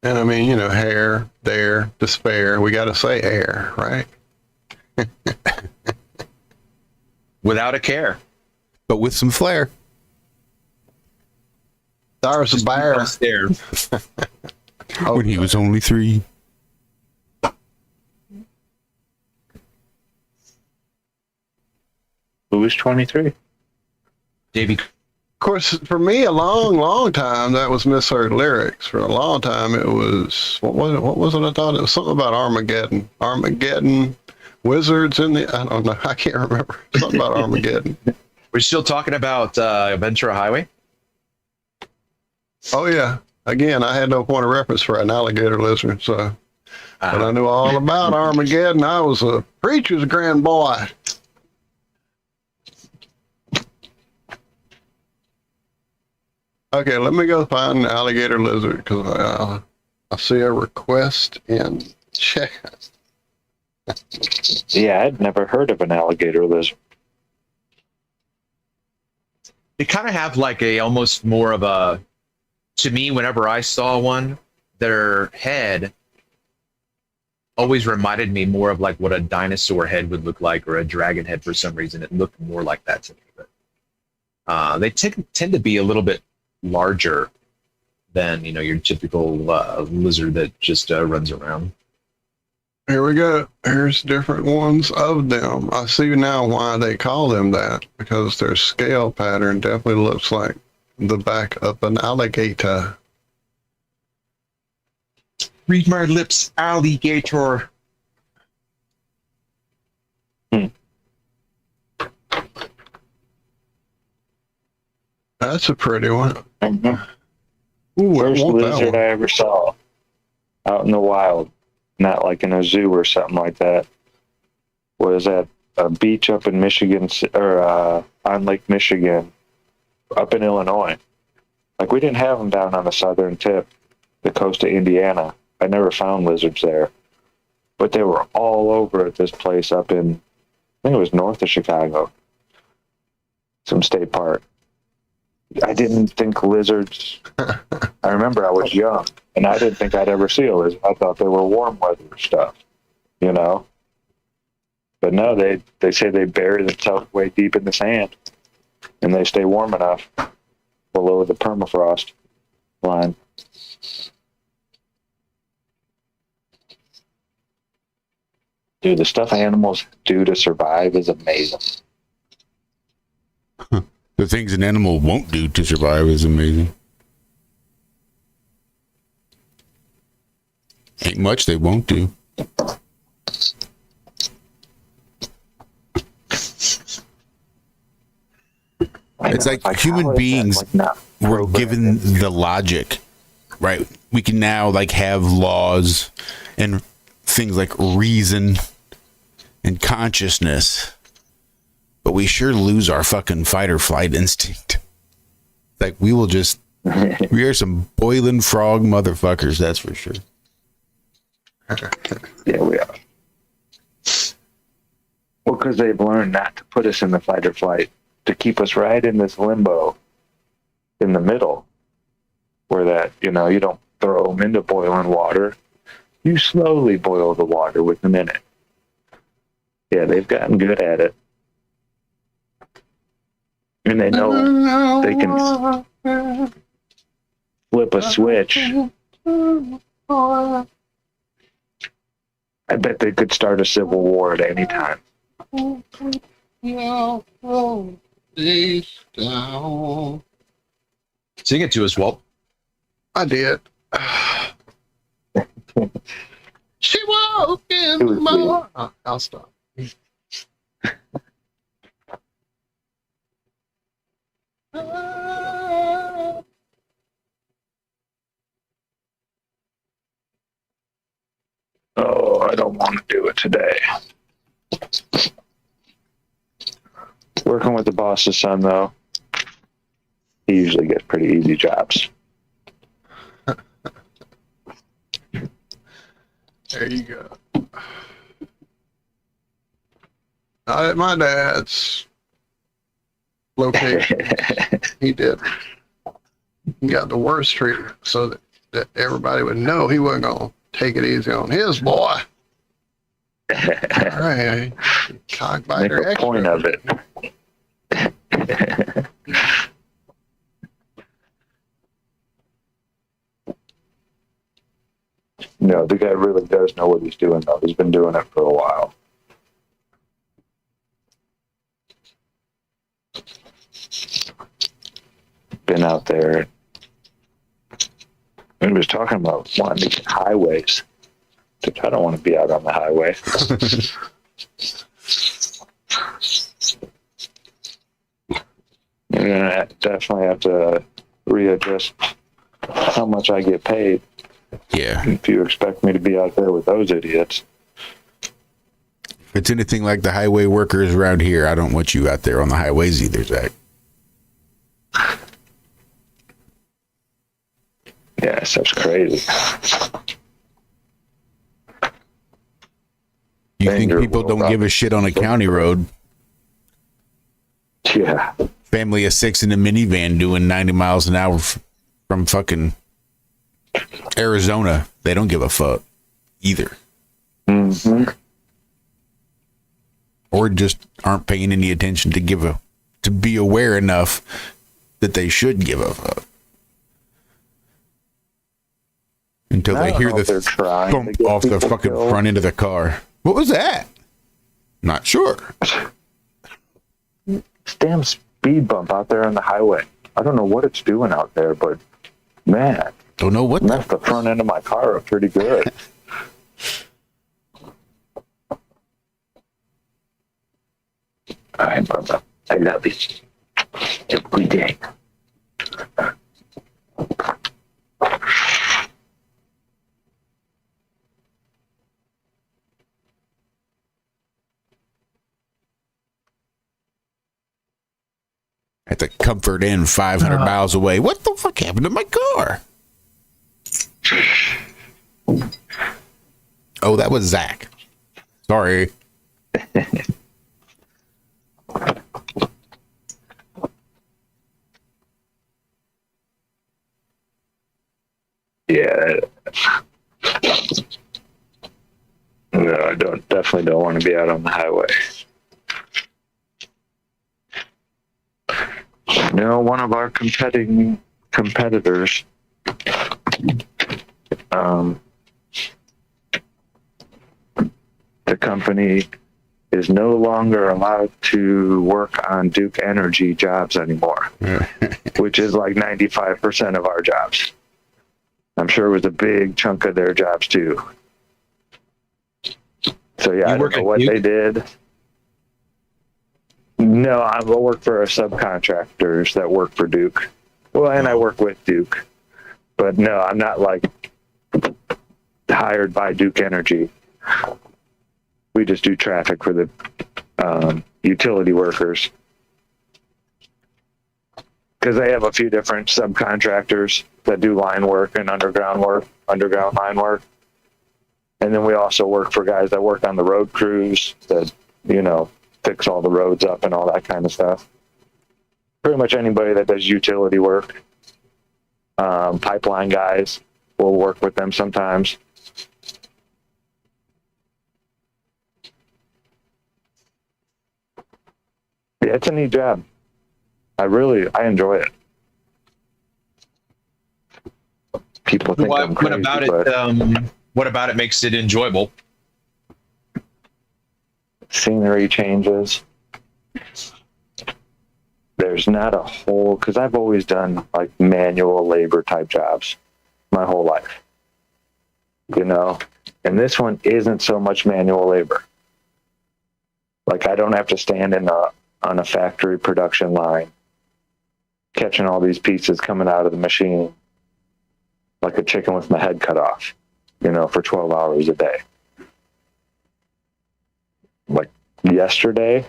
And I mean, hair, there, despair. We got to say air, right? Without a care. But with some flair. There's a bear. There. When he was only 3. Who was 23? Davey. Of course, for me, a long time, that was misheard lyrics. For a long time, it was, what was it? I thought it was something about Armageddon. Armageddon, wizards in the, I don't know. I can't remember. Something about Armageddon. We're still talking about Ventura Highway? Oh, yeah. Again, I had no point of reference for an alligator lizard, so. But I knew all about Armageddon. I was a preacher's grand boy. Okay, let me go find the alligator lizard because I see a request in chat. Yeah, I'd never heard of an alligator lizard. They kind of have like a almost more of a, to me, whenever I saw one, their head always reminded me more of like what a dinosaur head would look like, or a dragon head. For some reason, it looked more like that to me. But they tend to be a little bit larger than, you know, your typical lizard that just runs around. Here we go. Here's different ones of them. I see now why they call them that, because their scale pattern definitely looks like the back of an alligator. Read my lips, alligator. That's a pretty one. Ooh, first lizard I ever saw out in the wild, not like in a zoo or something like that, was at a beach up in Michigan, or on Lake Michigan, up in Illinois. Like, we didn't have them down on the southern tip, the coast of Indiana. I never found lizards there, but they were all over at this place up in, I think it was north of Chicago, some state park. I didn't think lizards, I remember I was young, and I didn't think I'd ever see a lizard. I thought they were warm weather stuff, you know? But no, they say they bury themselves way deep in the sand, and they stay warm enough below the permafrost line. Dude, the stuff animals do to survive is amazing. The things an animal won't do to survive is amazing. Ain't much they won't do. It's like human beings were given the logic, right? We can now like have laws and things like reason and consciousness, but we sure lose our fucking fight or flight instinct. Like, we will just, we are some boiling frog motherfuckers, that's for sure. Yeah, we are. Well, because they've learned not to put us in the fight or flight, to keep us right in this limbo in the middle, where that, you know, you don't throw them into boiling water. You slowly boil the water with them in it. Yeah, they've gotten good at it. And they know they can flip a switch. I bet they could start a civil war at any time. Sing it to us, Walt. I did. She woke in the morning. I'll stop. Oh, I don't want to do it today. Working with the boss's son, though, he usually gets pretty easy jobs. There you go. Not at my dad's location. He did. He got the worst treatment so that everybody would know he wasn't going to take it easy on his boy. All right. Cockbiter Make a extra. point of it. No, the guy really does know what he's doing, though. He's been doing it for a while. Been out there. He was talking about wanting to get highways. I don't want to be out on the highway. You're gonna definitely have to readjust how much I get paid. Yeah. If you expect me to be out there with those idiots. If it's anything like the highway workers around here, I don't want you out there on the highways either, Zach. Yes, that's crazy. You think people don't give a shit on a county road? Yeah. Family of 6 in a minivan doing 90 miles an hour from fucking Arizona. They don't give a fuck either. Mm-hmm. Or just aren't paying any attention to be aware enough that they should give a fuck. Until they hear the thump off the fucking front end of the car. What was that? Not sure. This damn speed bump out there on the highway. I don't know what it's doing out there, but man. Don't know what. Messed the front end of my car up pretty good. All right, Bubba. I love you. Have a good day. At the Comfort Inn 500 miles away. What the fuck happened to my car? Oh, that was Zack. Sorry. Yeah. No, I definitely don't want to be out on the highway. No, one of our competitors, the company is no longer allowed to work on Duke Energy jobs anymore, which is like 95% of our jobs. I'm sure it was a big chunk of their jobs too. So yeah, I don't know what they did. No, I will work for our subcontractors that work for Duke. Well, and I work with Duke. But no, I'm not like hired by Duke Energy. We just do traffic for the utility workers. Because they have a few different subcontractors that do line work and underground line work. And then we also work for guys that work on the road crews that, fix all the roads up and all that kind of stuff. Pretty much anybody that does utility work. Pipeline guys, we'll work with them sometimes. Yeah, it's a neat job. I enjoy it. People think I'm crazy, what about it makes it enjoyable? Scenery changes. There's not a whole, because I've always done like manual labor type jobs my whole life, and this one isn't so much manual labor. Like I don't have to stand on a factory production line catching all these pieces coming out of the machine like a chicken with my head cut off, for 12 hours a day. Like yesterday,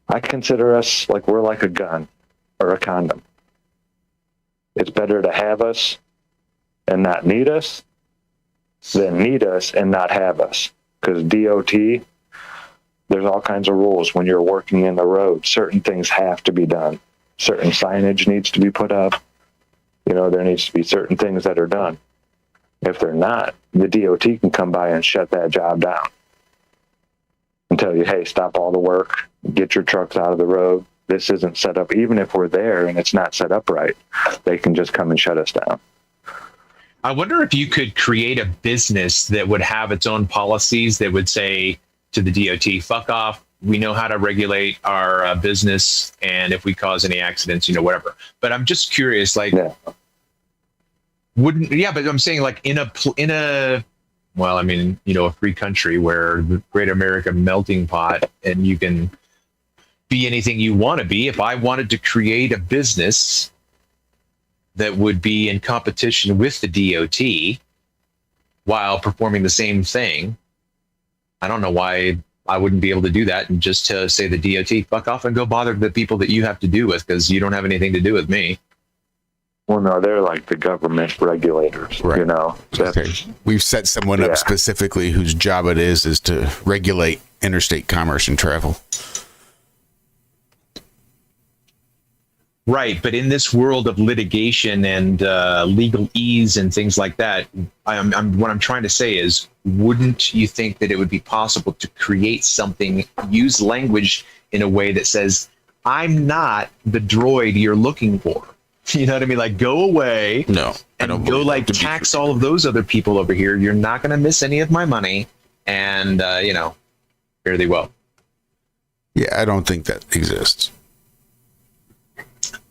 I consider us like we're like a gun or a condom. It's better to have us and not need us than need us and not have us. Because DOT, there's all kinds of rules when you're working in the road. Certain things have to be done. Certain signage needs to be put up. There needs to be certain things that are done. If they're not, the DOT can come by and shut that job down and tell you, hey, stop all the work, get your trucks out of the road. This isn't set up. Even if we're there and it's not set up right, they can just come and shut us down. I wonder if you could create a business that would have its own policies that would say to the DOT, fuck off. We know how to regulate our business. And if we cause any accidents, whatever. But I'm just curious, but I'm saying like in a free country where the great America melting pot and you can be anything you want to be. If I wanted to create a business that would be in competition with the DOT while performing the same thing. I don't know why I wouldn't be able to do that, and just to say the DOT, fuck off and go bother the people that you have to do with, because you don't have anything to do with me. Well, no, they're like the government regulators, Right. you know. Okay. We've set someone up specifically whose job it is to regulate interstate commerce and travel. Right, but in this world of litigation and legal ease and things like that, what I'm trying to say is, wouldn't you think that it would be possible to create something, use language in a way that says, I'm not the droid you're looking for? You know what I mean? Like, go away. No, and go like tax all of those other people over here. You're not going to miss any of my money, and fare thee well. Yeah, I don't think that exists.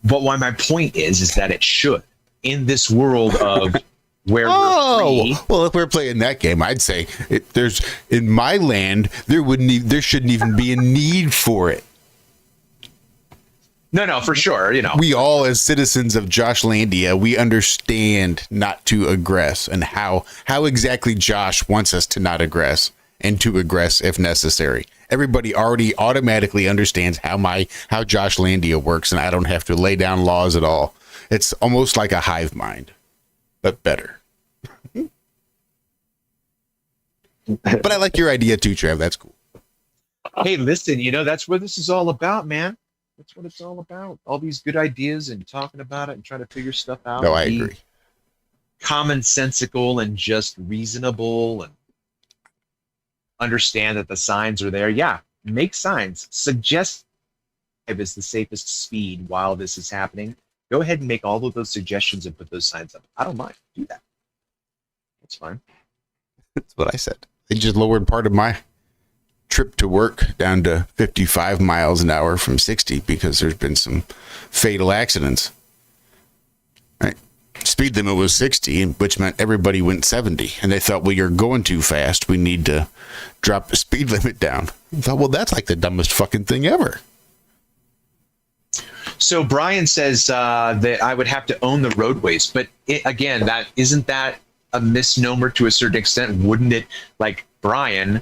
But why my point is that it should, in this world of where we're free. Well, if we're playing that game, I'd say there's in my land there shouldn't even be a need for it. No, for sure. We all, as citizens of Joshlandia, we understand not to aggress, and how exactly Josh wants us to not aggress and to aggress if necessary. Everybody already automatically understands how Joshlandia works, and I don't have to lay down laws at all. It's almost like a hive mind, but better. But I like your idea too, Trav. That's cool. Hey, listen, that's what this is all about, man. That's what it's all about. All these good ideas and talking about it and trying to figure stuff out. No, I agree. Commonsensical and just reasonable, and understand that the signs are there. Yeah, make signs. Suggest is the safest speed while this is happening. Go ahead and make all of those suggestions and put those signs up. I don't mind. Do that. That's fine. That's what I said. They just lowered part of my trip to work down to 55 miles an hour from 60 because there's been some fatal accidents. Right. Speed limit was 60, which meant everybody went 70. And they thought, well, you're going too fast. We need to drop the speed limit down. I thought, well, that's like the dumbest fucking thing ever. So Brian says that I would have to own the roadways. But again, isn't that a misnomer to a certain extent? Wouldn't it, like, Brian,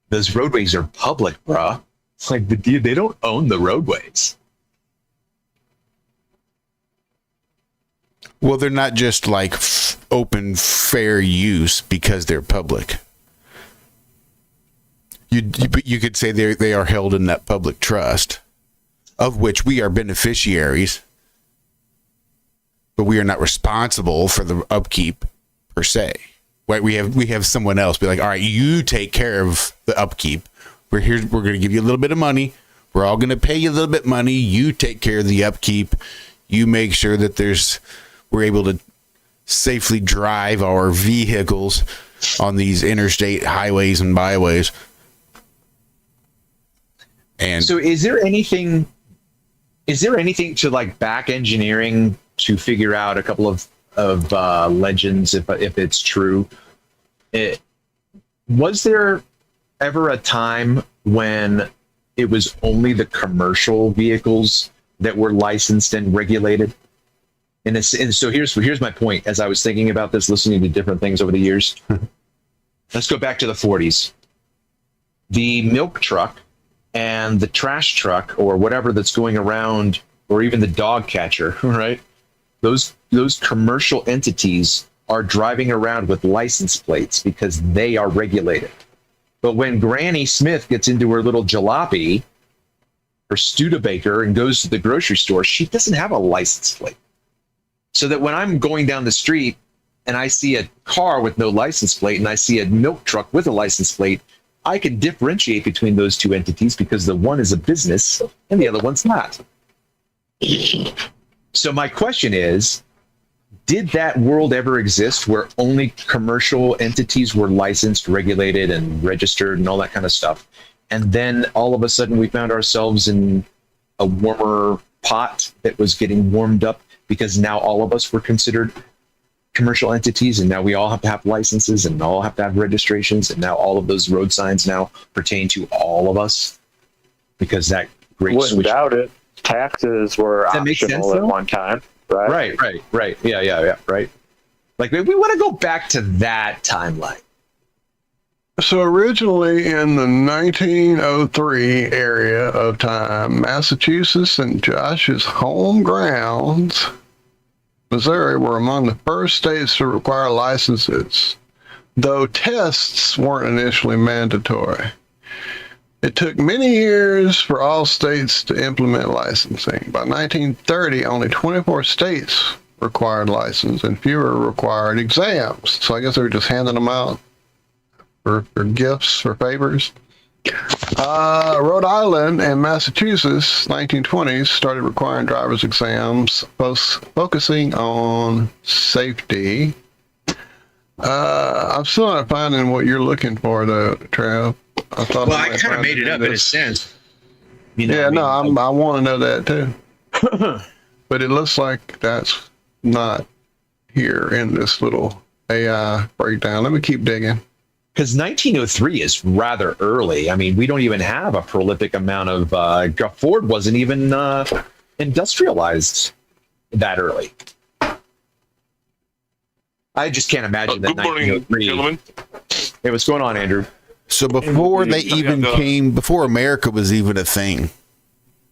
those roadways are public, bruh. It's like, they don't own the roadways. Well, they're not just like open, fair use because they're public. You could say they are held in that public trust, of which we are beneficiaries, but we are not responsible for the upkeep per se. Right? We have someone else be like, all right, you take care of the upkeep. We're going to give you a little bit of money. We're all going to pay you a little bit of money. You take care of the upkeep. You make sure that we're able to safely drive our vehicles on these interstate highways and byways. And so is there anything to like back engineering to figure out a couple of legends if it's true? Was there ever a time when it was only the commercial vehicles that were licensed and regulated? And so here's my point. As I was thinking about this, listening to different things over the years, let's go back to the 40s. The milk truck and the trash truck, or whatever that's going around, or even the dog catcher, right? Those commercial entities are driving around with license plates because they are regulated. But when Granny Smith gets into her little jalopy or Studebaker and goes to the grocery store, she doesn't have a license plate. So that when I'm going down the street and I see a car with no license plate and I see a milk truck with a license plate, I can differentiate between those two entities because the one is a business and the other one's not. So my question is, did that world ever exist where only commercial entities were licensed, regulated, and registered and all that kind of stuff? And then all of a sudden we found ourselves in a warmer pot that was getting warmed up because now all of us were considered commercial entities, and now we all have to have licenses and all have to have registrations, and now all of those road signs now pertain to all of us because that great Wouldn't switch. doubt it. Taxes were Does that make sense, optional at though? one time, right? Right. Yeah, right. Like, we want to go back to that timeline. So originally in the 1903 area of time, Massachusetts and Josh's home grounds, Missouri, were among the first states to require licenses, though tests weren't initially mandatory. It took many years for all states to implement licensing. By 1930, only 24 states required license and fewer required exams. So I guess they were just handing them out for gifts, for favors. Rhode Island and Massachusetts, 1920s, started requiring driver's exams, focusing on safety. I'm still not finding what you're looking for, though, Trav. I kind of made it up in a sense. You know, I want to know that too. But it looks like that's not here in this little AI breakdown. Let me keep digging. Because 1903 is rather early. I mean, we don't even have a prolific amount of. Ford wasn't even industrialized that early. I just can't imagine that. Good morning, gentlemen. Hey, what's going on, Andrew? So before they even came, before America was even a thing,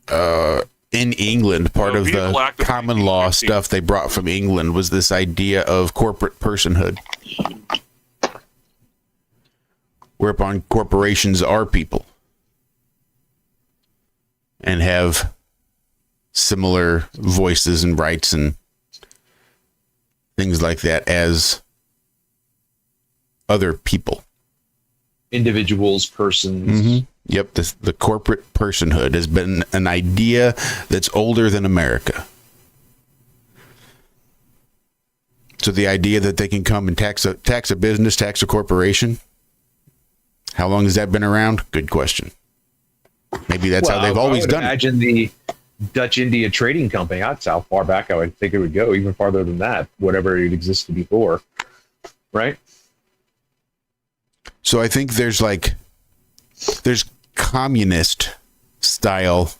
in England, part of the common law stuff they brought from England was this idea of corporate personhood, whereupon corporations are people and have similar voices and rights and things like that as other people. Individuals, persons. Mm-hmm. Yep, the corporate personhood has been an idea that's older than America. So the idea that they can come and tax a business, tax a corporation, how long has that been around? Good question. Maybe that's how they've always done it. Imagine the Dutch India Trading Company. That's how far back I would think it would go, even farther than that, whatever it existed before. Right? So I think there's communist style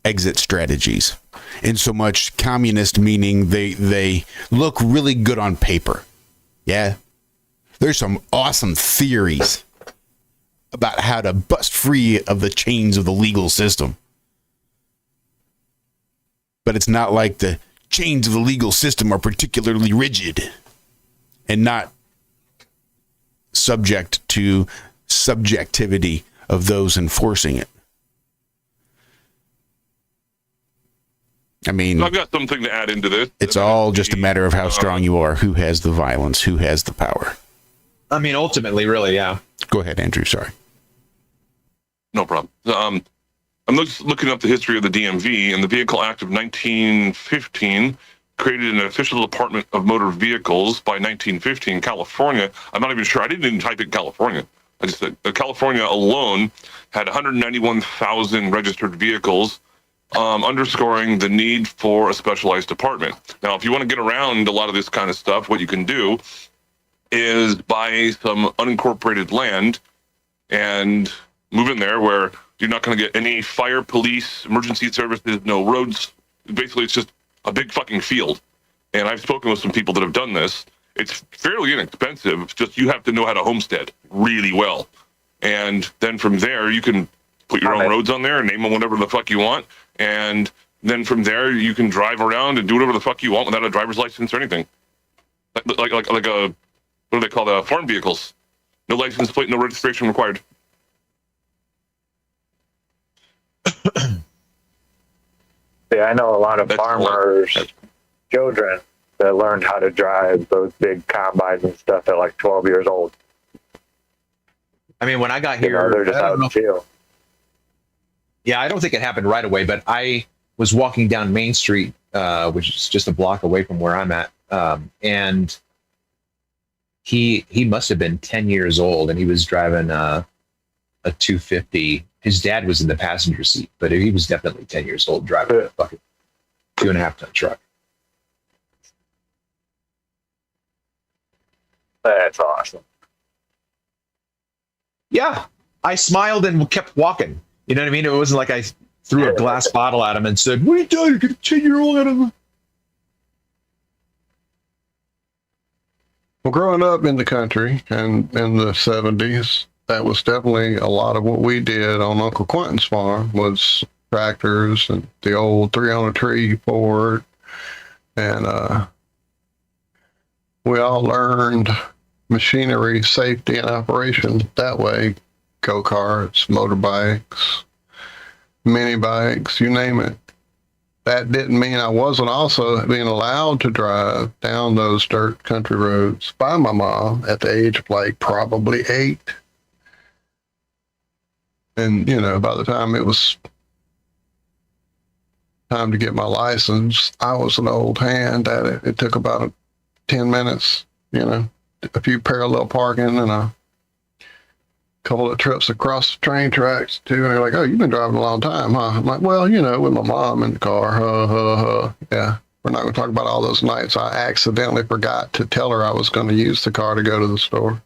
exit strategies. In so much communist meaning they look really good on paper. Yeah. There's some awesome theories about how to bust free of the chains of the legal system. But it's not like the chains of the legal system are particularly rigid and not subject to subjectivity of those enforcing it. I mean, I've got something to add into this. It's all just a matter of how strong you are, who has the violence, who has the power. I mean, ultimately, really, yeah. Go ahead, Andrew. Sorry. No problem. I'm looking up the history of the DMV, and the Vehicle Act of 1915 created an official department of motor vehicles by 1915. California, I'm not even sure. I didn't even type in California. I just said California alone had 191,000 registered vehicles, underscoring the need for a specialized department. Now, if you want to get around a lot of this kind of stuff, what you can do is buy some unincorporated land and move in there where you're not going to get any fire, police, emergency services, no roads. Basically, it's just a big fucking field. And I've spoken with some people that have done this. It's fairly inexpensive. It's just you have to know how to homestead really well. And then from there, you can put your own roads on there and name them whatever the fuck you want. And then from there, you can drive around and do whatever the fuck you want without a driver's license or anything. Like a, what do they call the farm vehicles? No license plate, no registration required. Yeah, I know a lot of farmers' children that learned how to drive those big combines and stuff at like 12 years old. I mean, when I got here, they're just out in the field. Yeah, I don't think it happened right away, but I was walking down Main Street, which is just a block away from where I'm at, and he must have been 10 years old, and he was driving a 250. His dad was in the passenger seat, but he was definitely 10 years old driving a fucking 2.5-ton truck. That's awesome. Yeah, I smiled and kept walking. You know what I mean? It wasn't like I threw a glass bottle at him and said, "What are you doing? You're going to 10-year-old out of the..." Well, growing up in the country and in the 70s, that was definitely a lot of what we did on Uncle Quentin's farm was tractors and the old 3-on-a-tree Ford. And we all learned machinery, safety, and operation that way. Go-karts, motorbikes, mini bikes, you name it. That didn't mean I wasn't also being allowed to drive down those dirt country roads by my mom at the age of like probably 8. And, you know, by the time it was time to get my license, I was an old hand at it. It took about 10 minutes, you know, a few parallel parking and a couple of trips across the train tracks too. And they're like, "Oh, you've been driving a long time, huh?" I'm like, "Well, you know, with my mom in the car, yeah." We're not going to talk about all those nights I accidentally forgot to tell her I was going to use the car to go to the store.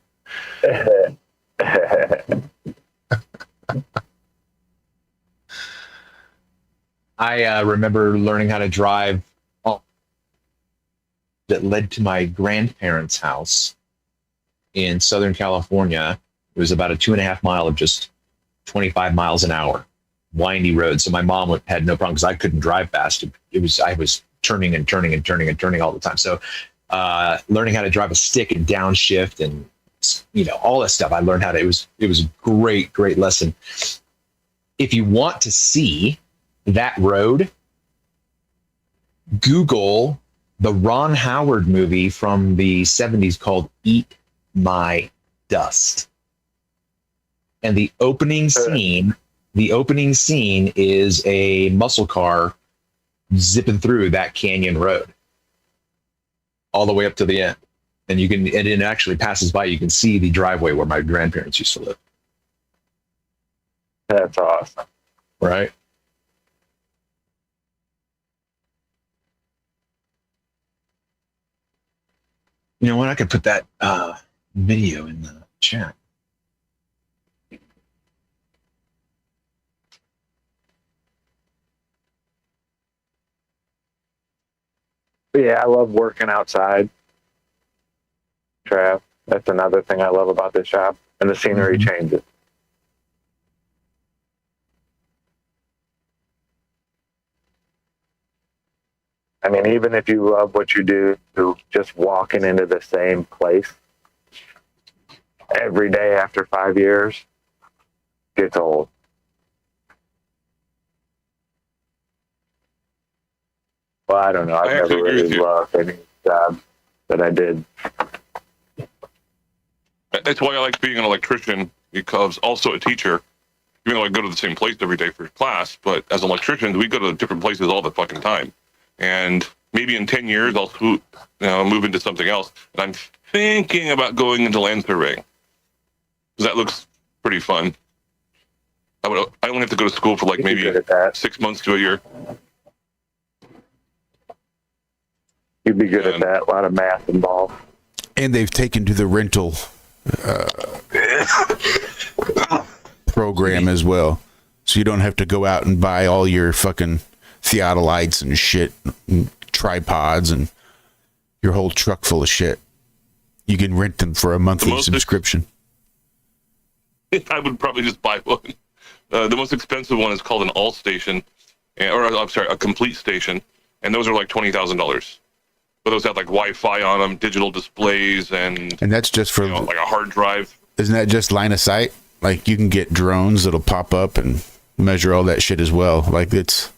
I remember learning how to drive that led to my grandparents' house in Southern California. It was about a 2.5 mile of just 25 miles an hour, windy road. So my mom had no problem because I couldn't drive fast. I was turning and turning and turning and turning all the time. So learning how to drive a stick and downshift and, you know, all that stuff. I learned how to, it was a great, great lesson. If you want to see that road, Google the Ron Howard movie from the 70s called Eat My Dust. And the opening scene is a muscle car zipping through that canyon road all the way up to the end. And it actually passes by. You can see the driveway where my grandparents used to live. That's awesome. Right? You know what? I could put that video in the chat. Yeah, I love working outside, Trav. That's another thing I love about this job. And the scenery changes. I mean, even if you love what you do, just walking into the same place every day after 5 years gets old. Well, I don't know. I've never really loved any job that I did. That's why I like being an electrician, because also a teacher. Even though I go to the same place every day for class, but as electricians, we go to different places all the fucking time. And maybe in 10 years, I'll move into something else. And I'm thinking about going into land surveying, because that looks pretty fun. I only have to go to school for like maybe 6 months to a year. You'd be good at that. A lot of math involved. And they've taken to the rental program as well. So you don't have to go out and buy all your fucking theodolites and shit, and tripods, and your whole truck full of shit. You can rent them for a monthly subscription. I would probably just buy one. The most expensive one is called an all station, a complete station. And those are like $20,000. But those have like Wi-Fi on them, digital displays, and that's just for like a hard drive. Isn't that just line of sight? Like you can get drones that'll pop up and measure all that shit as well. Like it's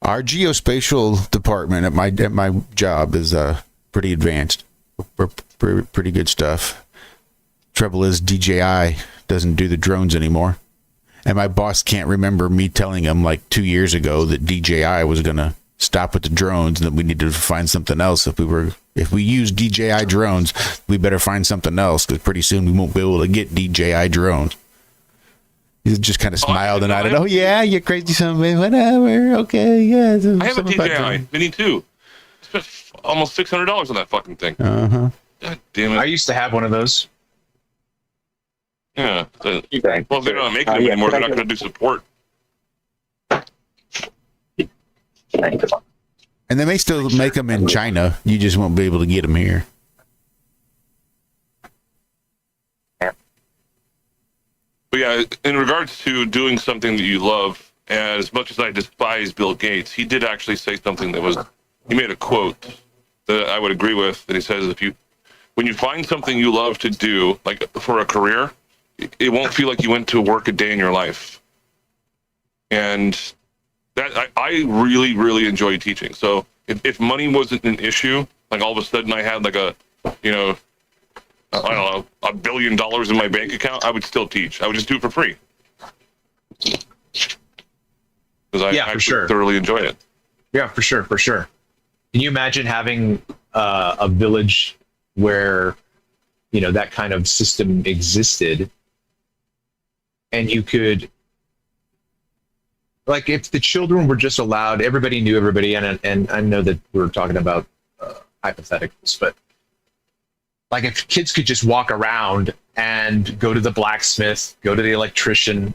our geospatial department at my job is pretty advanced, pretty good stuff. Trouble is DJI doesn't do the drones anymore, and my boss can't remember me telling him like 2 years ago that DJI was gonna stop with the drones and that we need to find something else. If we use DJI drones, we better find something else, because pretty soon we won't be able to get DJI drones. He just kind of smiled and nodded. Oh yeah, you crazy son of a, whatever. Okay, yeah. I have a DJI Mini 2. Spent almost $600 on that fucking thing. God damn it! I used to have one of those. Yeah. Well, if they're not making them anymore, they're not going to do support. And they may still make them in China. You just won't be able to get them here. in regards to doing something that you love, as much as I despise Bill Gates, he did actually say something that was, he made a quote that I would agree with, that he says, when you find something you love to do, like for a career, it won't feel like you went to work a day in your life. And that I really, really enjoy teaching. So if money wasn't an issue, like all of a sudden I had like I don't know, $1 billion in my bank account, I would still teach. I would just do it for free. Because I thoroughly enjoy it. Yeah, for sure. Can you imagine having a village where, that kind of system existed, and you could, like, if the children were just allowed, everybody knew everybody, and I know that we're talking about hypotheticals, but like if kids could just walk around and go to the blacksmith, go to the electrician,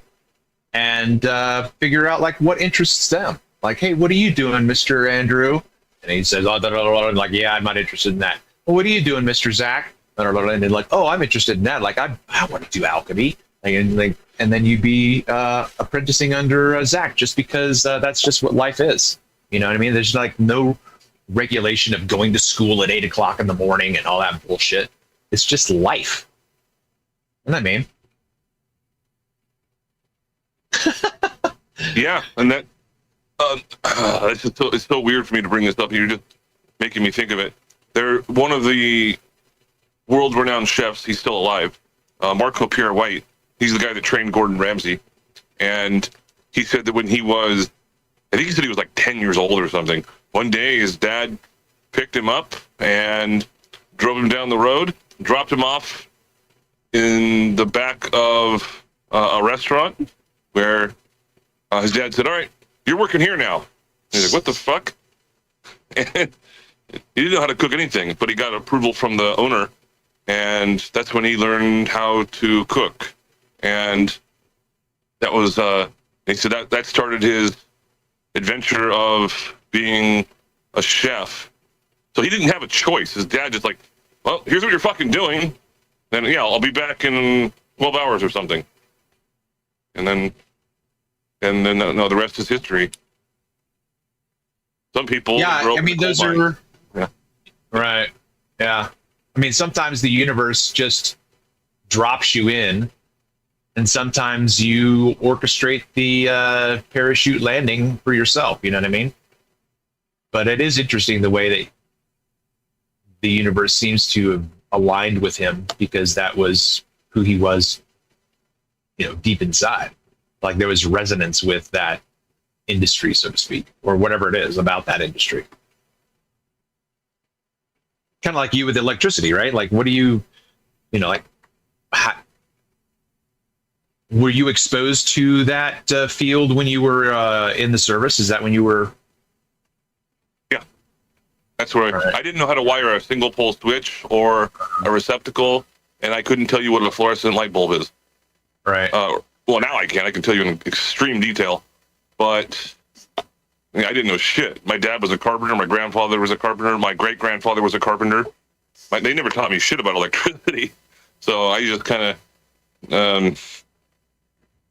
and figure out like what interests them. Like, hey, what are you doing, Mr. Andrew? And he says, and like, yeah, I'm not interested in that. Well, what are you doing, Mr. Zack? And then like, oh, I'm interested in that. Like, I want to do alchemy. And then you'd be apprenticing under Zack just because that's just what life is. You know what I mean? There's like no regulation of going to school at 8 o'clock in the morning and all that bullshit. It's just life. You know what I mean? Yeah, and that it's so weird for me to bring this up. You're just making me think of it. They're one of the world-renowned chefs. He's still alive. Marco Pierre White. He's the guy that trained Gordon Ramsay, and he said that when he was, I think he said he was like 10 years old or something. One day, his dad picked him up and drove him down the road, dropped him off in the back of a restaurant where his dad said, "All right, you're working here now." He's like, "What the fuck?" And he didn't know how to cook anything, but he got approval from the owner, and that's when he learned how to cook. And that was, he said that started his adventure of being a chef. So he didn't have a choice. His dad just like, well, here's what you're fucking doing. Then, yeah, I'll be back in 12 hours or something. And then the rest is history. Some people. Yeah, I mean, those are. Yeah. Right. Yeah. I mean, sometimes the universe just drops you in, and sometimes you orchestrate the parachute landing for yourself. You know what I mean? But it is interesting the way that the universe seems to have aligned with him, because that was who he was, deep inside. Like there was resonance with that industry, so to speak, or whatever it is about that industry. Kind of like you with electricity, right? Like, what do you, were you exposed to that field when you were in the service? Is that when you were? Yeah, that's where I didn't know how to wire a single pole switch or a receptacle, and I couldn't tell you what a fluorescent light bulb is. Right. Well, now I can. I can tell you in extreme detail, but I didn't know shit. My dad was a carpenter. My grandfather was a carpenter. My great-grandfather was a carpenter. They never taught me shit about electricity, so I just kind of,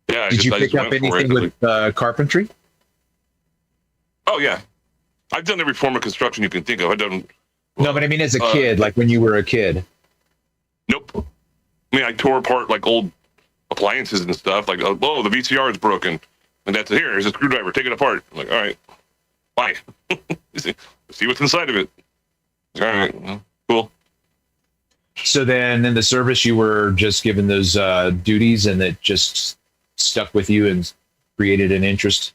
yeah. Did you pick up anything with carpentry? Oh yeah, I've done every form of construction you can think of. I've done. No, but I mean, as a kid, like when you were a kid. Nope. I mean, I tore apart like old appliances and stuff. Like, oh, the VCR is broken, and that's it. Here's a screwdriver. Take it apart. I'm like, all right, why? See what's inside of it. All right, well, cool. So then, in the service, you were just given those duties, and it just stuck with you and created an interest.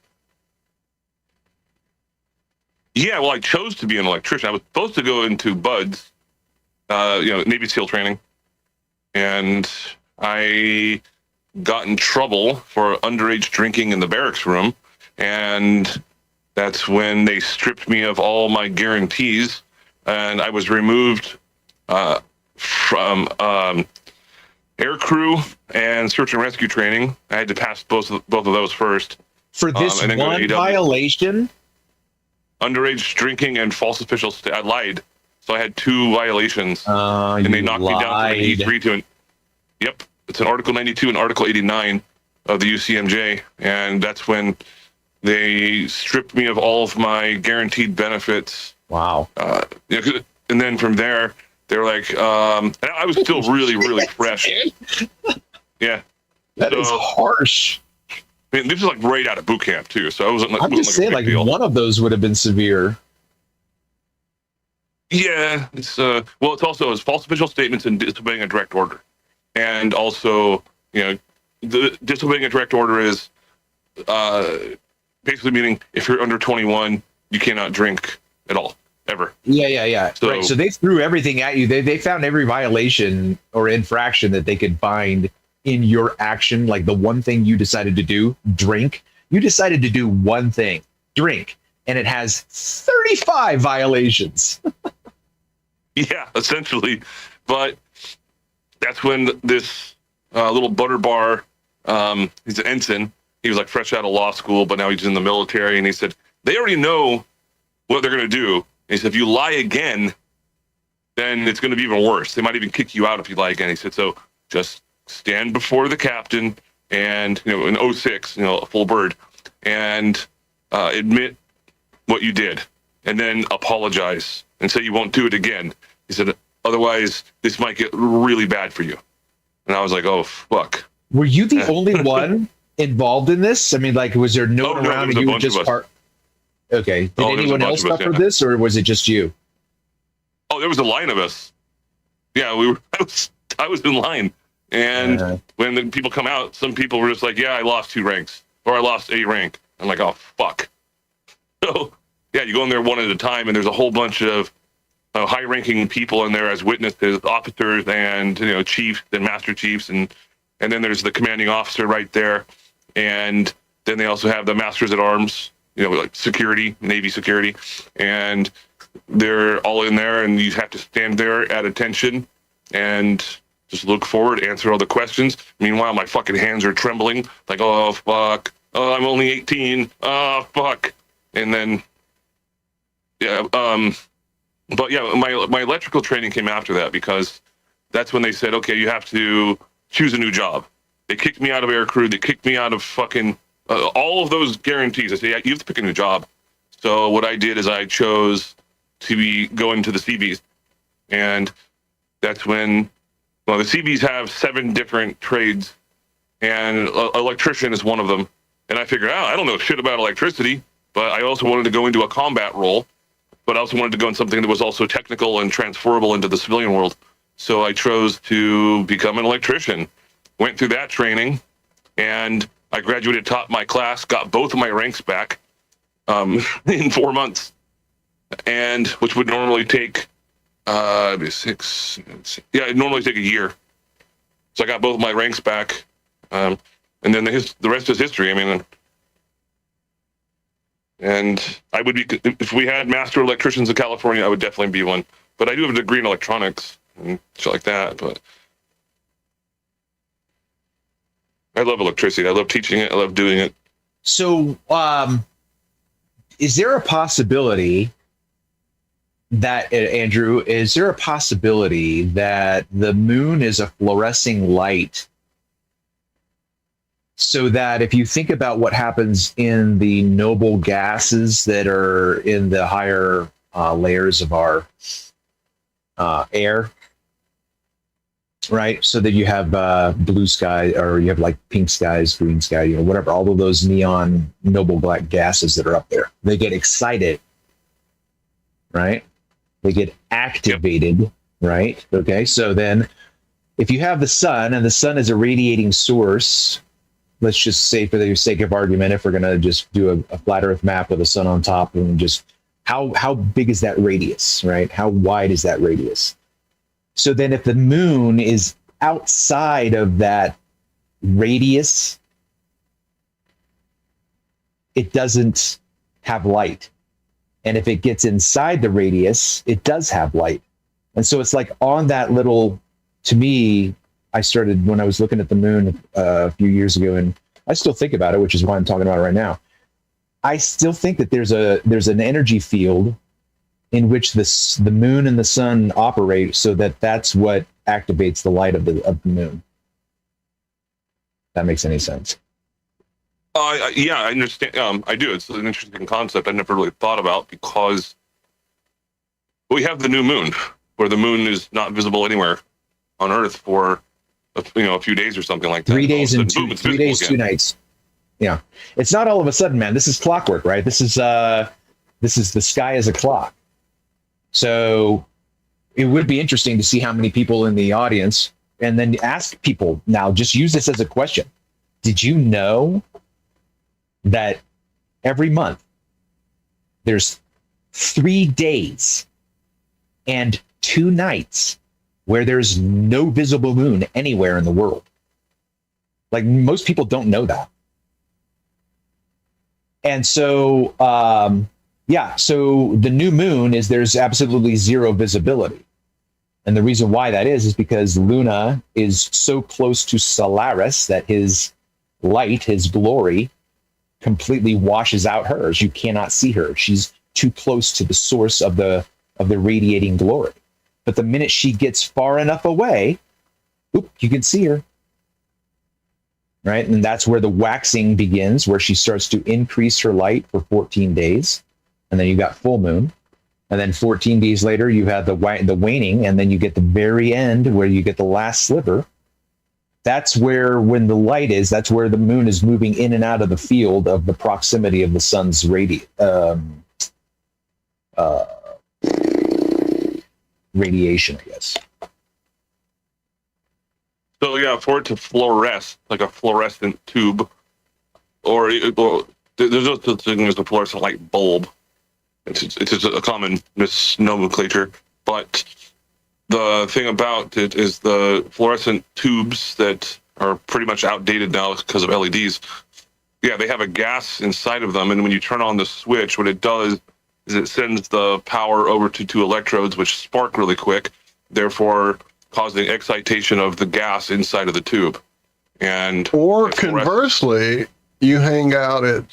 Yeah, well, I chose to be an electrician. I was supposed to go into BUDS, Navy SEAL training, and I got in trouble for underage drinking in the barracks room, and that's when they stripped me of all my guarantees, and I was removed from air crew and search and rescue training. I had to pass both of those first. For this one violation? Underage drinking and false official I lied. So I had 2 violations, and they knocked me down from an E3 to an. Yep, it's an Article 92 and Article 89. of the UCMJ, and that's when they stripped me of all of my guaranteed benefits. Wow. And then from there, they're like, and I was still really, really fresh. Yeah. That is harsh. I mean, this is like right out of boot camp too, so I wasn't like. I'm just saying, like, one of those would have been severe. Yeah, it's well, it's also false official statements and disobeying a direct order, and also, the disobeying a direct order is basically meaning if you're under 21, you cannot drink at all, ever. Yeah. So, right. So they threw everything at you. They found every violation or infraction that they could find in your action. Like the one thing you decided to do, drink. You decided to do one thing, drink, and it has 35 violations. Yeah, essentially. But that's when this little butter bar, he's an ensign. He was like fresh out of law school, but now he's in the military. And he said, they already know what they're going to do. And he said, if you lie again, then it's going to be even worse. They might even kick you out if you lie again. He said, so just stand before the captain and, in 06, a full bird, and admit what you did, and then apologize and say you won't do it again. He said, otherwise this might get really bad for you. And I was like, oh, fuck. Were you the only one involved in this? I mean, like, was there no one around and you were just part? Okay. Did anyone else suffer this, or was it just you? Oh, there was a line of us. Yeah, I was in line. And when the people come out, some people were just like, yeah, I lost 2 ranks, or I lost a rank. I'm like, oh, fuck. So, yeah, you go in there one at a time, and there's a whole bunch of high-ranking people in there as witnesses, officers, and chiefs and master chiefs, and then there's the commanding officer right there, and then they also have the masters at arms, like security, Navy security, and they're all in there, and you have to stand there at attention and just look forward, answer all the questions. Meanwhile, my fucking hands are trembling, like, oh, fuck. Oh, I'm only 18. Oh, fuck. And then, but yeah, my electrical training came after that, because that's when they said, okay, you have to choose a new job. They kicked me out of aircrew. They kicked me out of fucking all of those guarantees. I said, yeah, you have to pick a new job. So what I did is I chose to go into the Seabees. And that's when, the Seabees have 7 different trades, and electrician is one of them. And I figured, I don't know shit about electricity, but I also wanted to go into a combat role, but I also wanted to go in something that was also technical and transferable into the civilian world. So I chose to become an electrician, went through that training, and I graduated top my class, got both of my ranks back in 4 months, and which would normally take 6. Yeah, it'd normally take a year. So I got both of my ranks back, and then the rest is history. I mean, and I would be, if we had master electricians in California, I would definitely be one. But I do have a degree in electronics and shit like that. But I love electricity. I love teaching it. I love doing it. So, is there a possibility that, Andrew, is there a possibility that the moon is a fluorescing light, so that if you think about what happens in the noble gases that are in the higher layers of our air, right? So that you have blue sky, or you have like pink skies, green sky, whatever, all of those neon noble black gases that are up there, they get excited, right? They get activated, right? Okay, so then if you have the sun, and the sun is a radiating source, let's just say, for the sake of argument, if we're going to just do a flat earth map with the sun on top, and just how big is that radius, right? How wide is that radius? So then if the moon is outside of that radius, it doesn't have light. And if it gets inside the radius, it does have light. And so it's like on that little, to me, I started when I was looking at the moon a few years ago, and I still think about it, which is why I'm talking about it right now. I still think that there's an energy field in which the moon and the sun operate, so that's what activates the light of the moon. That makes any sense? Yeah, I understand. I do. It's an interesting concept I never really thought about because we have the new moon, where the moon is not visible anywhere on Earth for a few days or something like that. 3 days and Boom, it's 3 visible days, again. 2 nights. Yeah, it's not all of a sudden, man. This is clockwork, right? This is the sky is a clock. So it would be interesting to see how many people in the audience, and then ask people now. Just use this as a question. Did you know that every month there's 3 days and 2 nights where there's no visible moon anywhere in the world? Like, most people don't know that. And so, so the new moon there's absolutely zero visibility. And the reason why that is because Luna is so close to Solaris that his light, his glory, completely washes out hers. You cannot see her. She's too close to the source of the radiating glory. But the minute she gets far enough away, you can see her. Right? And that's where the waxing begins, where she starts to increase her light for 14 days. And then you got full moon. And then 14 days later, you have the waning. And then you get the very end where you get the last sliver. That's where, when the light is, that's where the moon is moving in and out of the field of the proximity of the sun's radiation, I guess. So yeah, for it to fluoresce like a fluorescent tube, or there's no such thing as a fluorescent light bulb. It's just a common misnomenclature. But the thing about it is the fluorescent tubes that are pretty much outdated now because of LEDs. Yeah, they have a gas inside of them, and when you turn on the switch, what it does is it sends the power over to 2 electrodes, which spark really quick, therefore causing excitation of the gas inside of the tube. Or conversely, you hang out at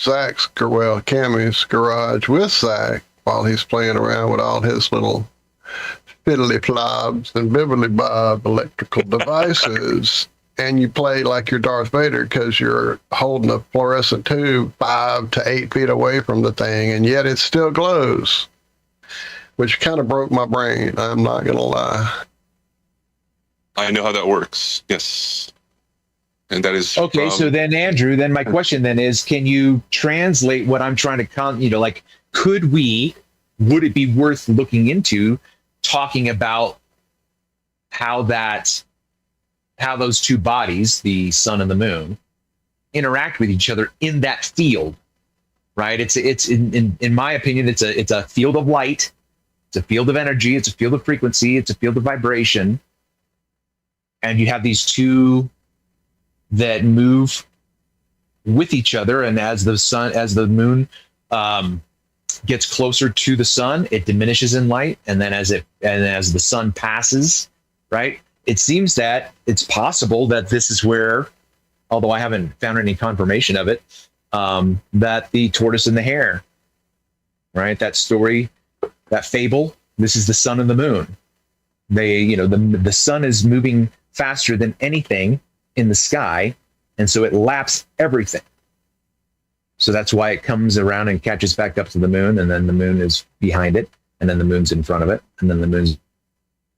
Cami's garage with Zack while he's playing around with all his little fiddly plobs and bibbly bob electrical devices, and you play like you're Darth Vader because you're holding a fluorescent tube 5 to 8 feet away from the thing, and yet it still glows, which kind of broke my brain. I'm not going to lie. I know how that works. Yes. And that is okay. So then, Andrew, then my question then is, can you translate what I'm trying to would it be worth looking into talking about how those 2 bodies, the sun and the moon, interact with each other in that field, right? It's in my opinion, it's a field of light, it's a field of energy, it's a field of frequency, it's a field of vibration. And you have these 2 that move with each other, and as the moon gets closer to the sun, it diminishes in light, and then as the sun passes, right? It seems that it's possible that this is where, although I haven't found any confirmation of it, that the tortoise and the hare, right? That story, that fable. This is the sun and the moon. The sun is moving faster than anything in the sky, and so it laps everything. So that's why it comes around and catches back up to the moon, and then the moon is behind it, and then the moon's in front of it, and then the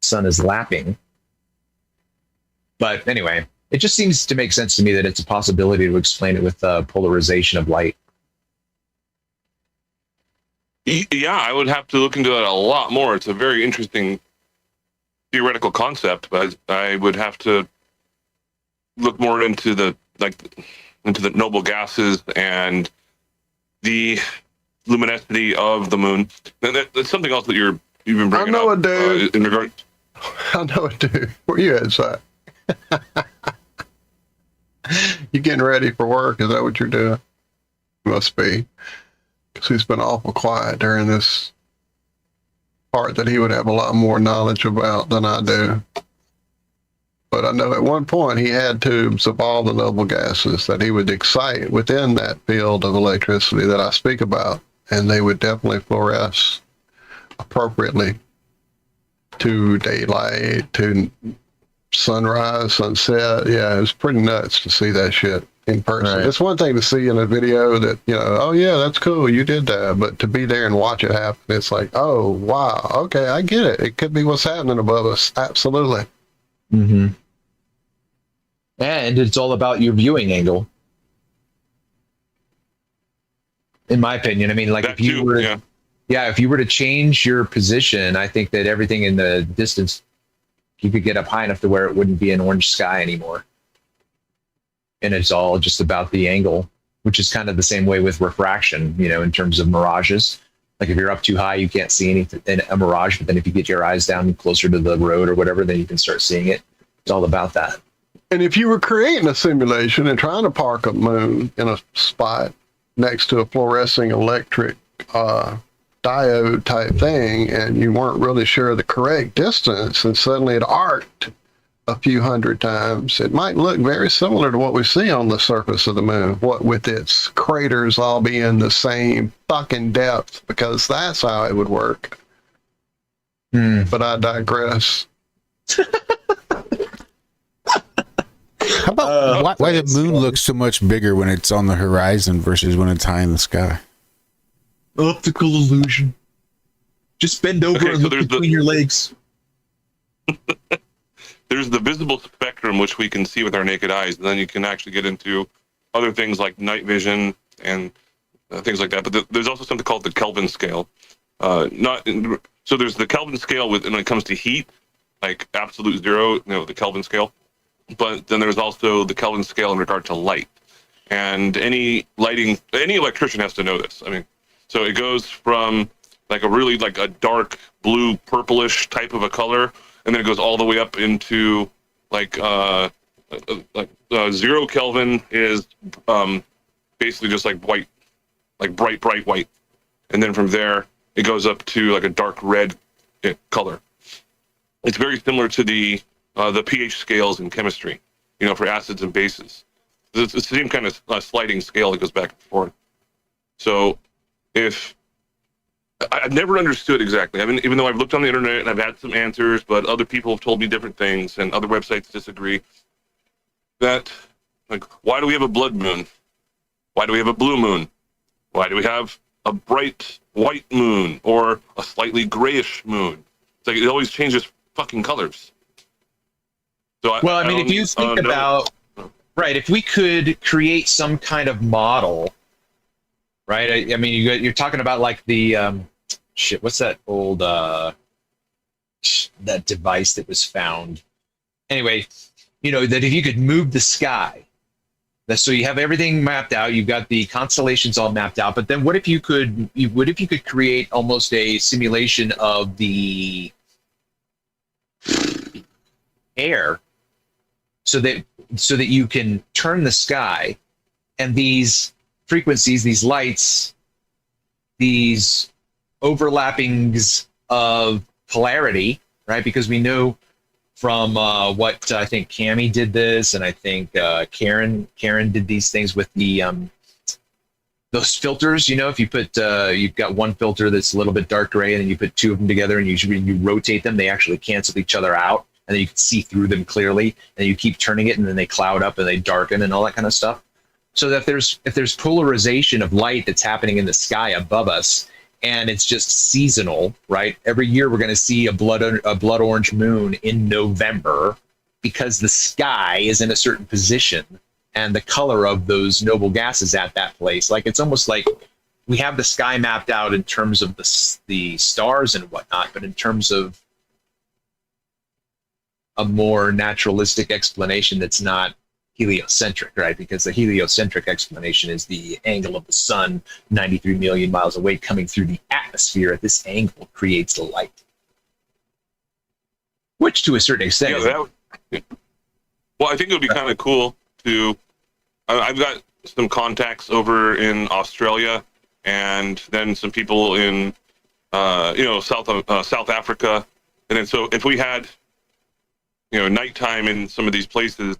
sun is lapping. But anyway, it just seems to make sense to me that it's a possibility to explain it with polarization of light. Yeah, I would have to look into that a lot more. It's a very interesting theoretical concept, but I would have to look more into the noble gases and the luminosity of the moon. And that's something else that you've been bringing up. In regard. I know it, dude. Where you at, Zack? You getting ready for work? Is that what you're doing? Must be, because he's been awful quiet during this part that he would have a lot more knowledge about than I do. But I know at one point he had tubes of all the noble gases that he would excite within that field of electricity that I speak about, and they would definitely fluoresce appropriately to daylight, to sunrise, sunset. Yeah, it was pretty nuts to see that shit. in person. Right. It's one thing to see in a video that, oh yeah, that's cool, you did that. But to be there and watch it happen, it's like, oh wow, okay, I get it. It could be what's happening above us. Absolutely. Mm-hmm. And it's all about your viewing angle. In my opinion, I mean, like if you were, if you were to change your position, I think that everything in the distance, you could get up high enough to where it wouldn't be an orange sky anymore. And it's all just about the angle, which is kind of the same way with refraction, in terms of mirages. Like if you're up too high, you can't see anything in a mirage, but then if you get your eyes down closer to the road or whatever, then you can start seeing it. It's all about that. And if you were creating a simulation and trying to park a moon in a spot next to a fluorescing electric diode type thing, and you weren't really sure the correct distance, and suddenly it arced a few hundred times, it might look very similar to what we see on the surface of the moon, what with its craters all being the same fucking depth, because that's how it would work. But I digress. How about why the moon looks so much bigger when it's on the horizon versus when it's high in the sky? Optical illusion. Just bend over and look between your legs. There's the visible spectrum, which we can see with our naked eyes, and then you can actually get into other things like night vision and things like that. But there's also something called the Kelvin scale. So there's the Kelvin scale when it comes to heat, like absolute zero, the Kelvin scale. But then there's also the Kelvin scale in regard to light. And any electrician has to know this. I mean, so it goes from like a dark blue purplish type of a color, and then it goes all the way up into like 0 Kelvin is basically just like white, like bright white. And then from there it goes up to like a dark red color. It's very similar to the pH scales in chemistry, for acids and bases. It's the same kind of sliding scale that goes back and forth. So if I've never understood exactly, even though I've looked on the internet and I've had some answers, but other people have told me different things and other websites disagree, that like, why do we have a blood moon? Why do we have a blue moon? Why do we have a bright white moon or a slightly grayish moon? It's like it always changes fucking colors. So if you think about, right, if we could create some kind of model, right? You're talking about like the, what's that old, that device that was found? Anyway, that if you could move the sky, so you have everything mapped out, you've got the constellations all mapped out, but then what if you could create almost a simulation of the air, so that you can turn the sky, and these frequencies, these lights, these overlappings of polarity, right? Because we know from what I think Cami did this, and I think Karen did these things with the those filters. If you put you've got one filter that's a little bit dark gray, and then you put two of them together, and you rotate them, they actually cancel each other out, and then you can see through them clearly, and you keep turning it, and then they cloud up and they darken and all that kind of stuff. So that if there's polarization of light that's happening in the sky above us, and it's just seasonal, right? Every year we're going to see a blood orange moon in November because the sky is in a certain position and the color of those noble gases at that place. Like it's almost like we have the sky mapped out in terms of the stars and whatnot, but in terms of a more naturalistic explanation that's not heliocentric, right? Because the heliocentric explanation is the angle of the sun 93 million miles away coming through the atmosphere at this angle creates the light. Which to a certain extent... Well, I think it would be kind of cool to... I've got some contacts over in Australia and then some people in, South Africa. And then so if we had, nighttime in some of these places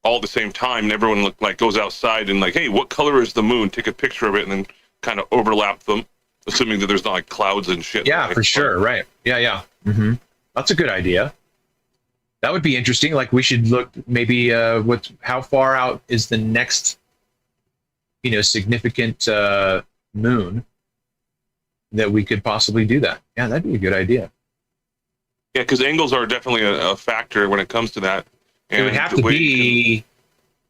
all at the same time, and everyone goes outside and hey, what color is the moon? Take a picture of it and then kind of overlap them, assuming that there's not clouds and shit. Yeah, for sure. Right. Yeah. Mm-hmm. That's a good idea. That would be interesting. Like we should look maybe how far out is the next, significant moon that we could possibly do that. Yeah, that'd be a good idea. Yeah, because angles are definitely a factor when it comes to that. It would have to be,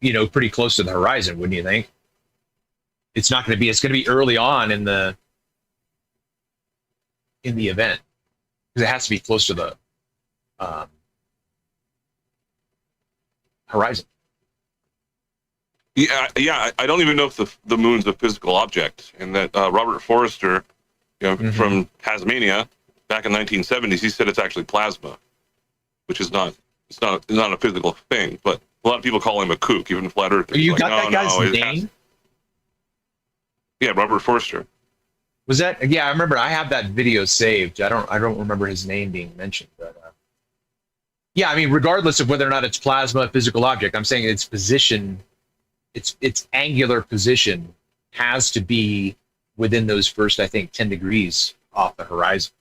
pretty close to the horizon, wouldn't you think? It's not going to be. It's going to be early on in the event because it has to be close to the horizon. Yeah. I don't even know if the moon's a physical object, and that Robert Forrester, from Tasmania, back in 1970s, he said it's actually plasma, which is not. It's not a physical thing, but a lot of people call him a kook, even flat earthers. You got that guy's name? Yeah, Robert Forster. Was that? Yeah, I remember. I have that video saved. I don't remember his name being mentioned, but yeah, I mean, regardless of whether or not it's plasma, a physical object, I'm saying its position, its angular position, has to be within those first, I think, 10 degrees off the horizon.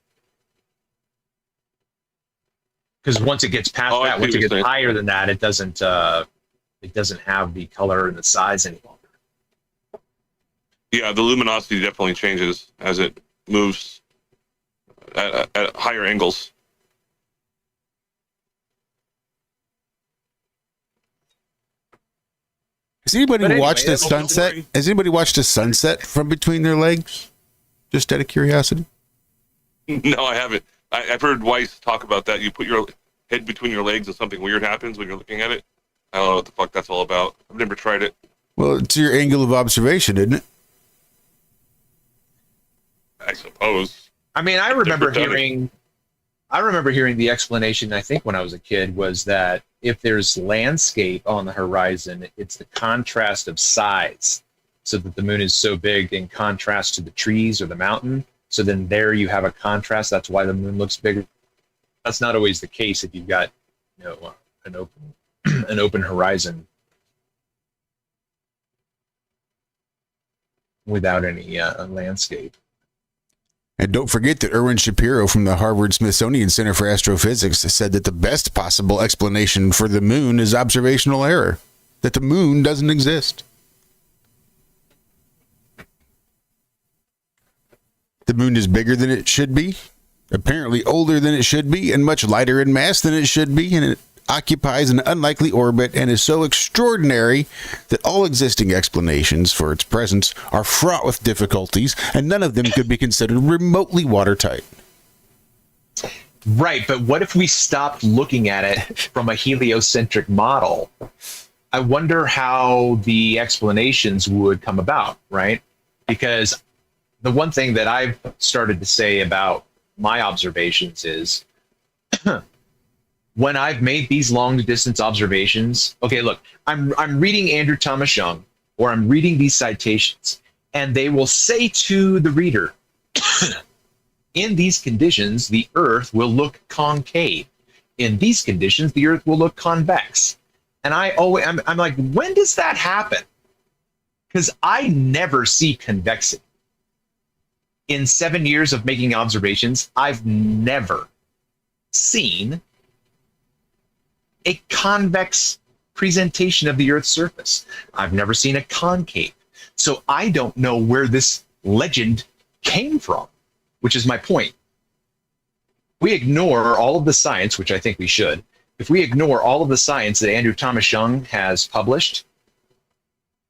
Because once it gets past that, once it gets higher than that, it doesn't have the color and the size any longer. Yeah, the luminosity definitely changes as it moves at higher angles. Has anybody watched a sunset? Has anybody watched a sunset from between their legs? Just out of curiosity. No, I haven't. I've heard Weiss talk about that. You put your head between your legs and something weird happens when you're looking at it. I don't know what the fuck that's all about. I've never tried it. Well, it's your angle of observation, isn't it? I suppose. I mean, I remember hearing the explanation, I think when I was a kid, was that if there's landscape on the horizon, it's the contrast of size. So that the moon is so big in contrast to the trees or the mountain. So then there you have a contrast. That's why the moon looks bigger. That's not always the case if you've got, an open horizon without any landscape. And don't forget that Erwin Shapiro from the Harvard Smithsonian Center for Astrophysics said that the best possible explanation for the moon is observational error, that the moon doesn't exist. The moon is bigger than it should be, apparently older than it should be, and much lighter in mass than it should be, and it occupies an unlikely orbit and is so extraordinary that all existing explanations for its presence are fraught with difficulties, and none of them could be considered remotely watertight. Right, but what if we stopped looking at it from a heliocentric model? I wonder how the explanations would come about, right? Because the one thing that I've started to say about my observations is when I've made these long distance observations, okay, look, I'm reading Andrew Thomas Young, or I'm reading these citations, and they will say to the reader, in these conditions, the Earth will look concave. In these conditions, the Earth will look convex. And I'm like, when does that happen? Because I never see convexity. In 7 years of making observations, I've never seen a convex presentation of the Earth's surface. I've never seen a concave. So I don't know where this legend came from, which is my point. We ignore all of the science, which I think we should. If we ignore all of the science that Andrew Thomas Young has published,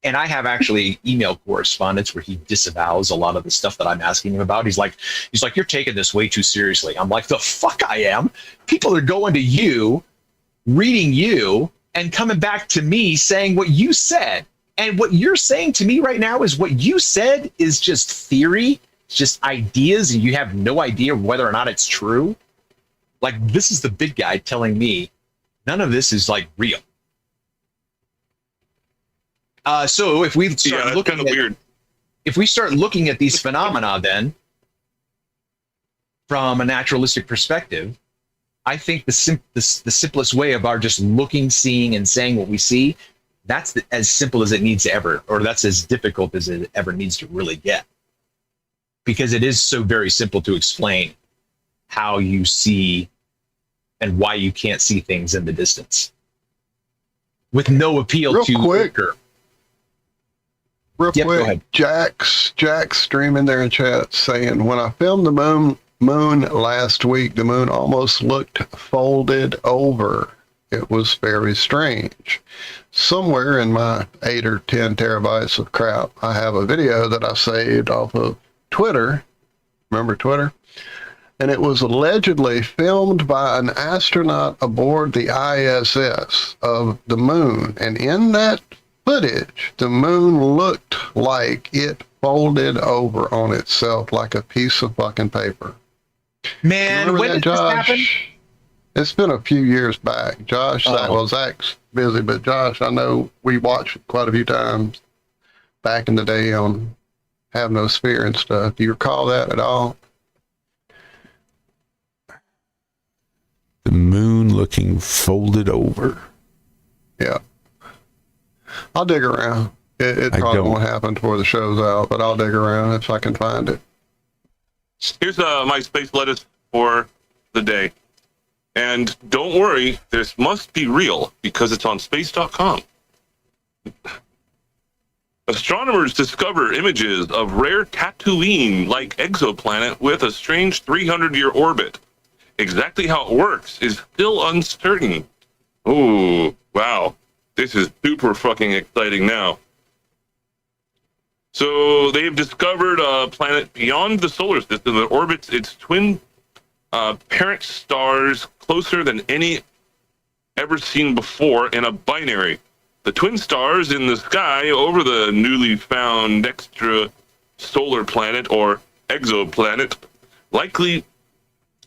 and I have actually email correspondence where he disavows a lot of the stuff that I'm asking him about. He's like, you're taking this way too seriously. I'm like, the fuck I am. People are going to you, reading you, and coming back to me saying what you said. And what you're saying to me right now is what you said is just theory. It's just ideas, and you have no idea whether or not it's true. Like, this is the big guy telling me none of this is like real. So if we start looking at, weird. If we start looking at these phenomena, then from a naturalistic perspective, I think the simplest way of our just looking, seeing, and saying what we see, that's as simple as it needs to ever, or that's as difficult as it ever needs to really get, because it is so very simple to explain how you see and why you can't see things in the distance with no appeal Real to quick. Real Yep, go quick, ahead. Jack's streaming there in chat saying, when I filmed the moon last week, the moon almost looked folded over. It was very strange. Somewhere in my 8 or 10 terabytes of crap, I have a video that I saved off of Twitter. Remember Twitter? And it was allegedly filmed by an astronaut aboard the ISS of the moon. And in that footage, the moon looked like it folded over on itself like a piece of fucking paper. Man, when did this happen? It's been a few years back. Josh, Zach, well, Zach's busy, but Josh, I know we watched it quite a few times back in the day on Have No Sphere and stuff. Do you recall that at all? The moon looking folded over. Yeah. I'll dig around. It probably won't happen before the show's out, but I'll dig around if I can find it. Here's my space lettuce for the day. And don't worry, this must be real because it's on space.com. Astronomers discover images of rare Tatooine-like exoplanet with a strange 300-year orbit. Exactly how it works is still uncertain. Oh, wow. This is super fucking exciting now. So they've discovered a planet beyond the solar system that orbits its twin parent stars closer than any ever seen before in a binary. The twin stars in the sky over the newly found extrasolar planet or exoplanet likely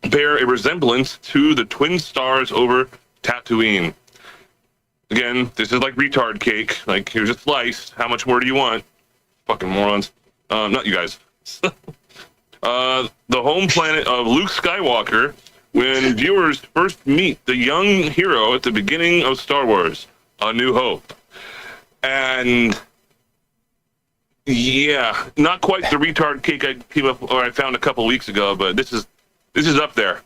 bear a resemblance to the twin stars over Tatooine. Again, this is like retard cake. Like, here's a slice. How much more do you want? Fucking morons. Not you guys. The home planet of Luke Skywalker when viewers first meet the young hero at the beginning of Star Wars, A New Hope. And yeah, not quite the retard cake I found a couple weeks ago, but this is up there.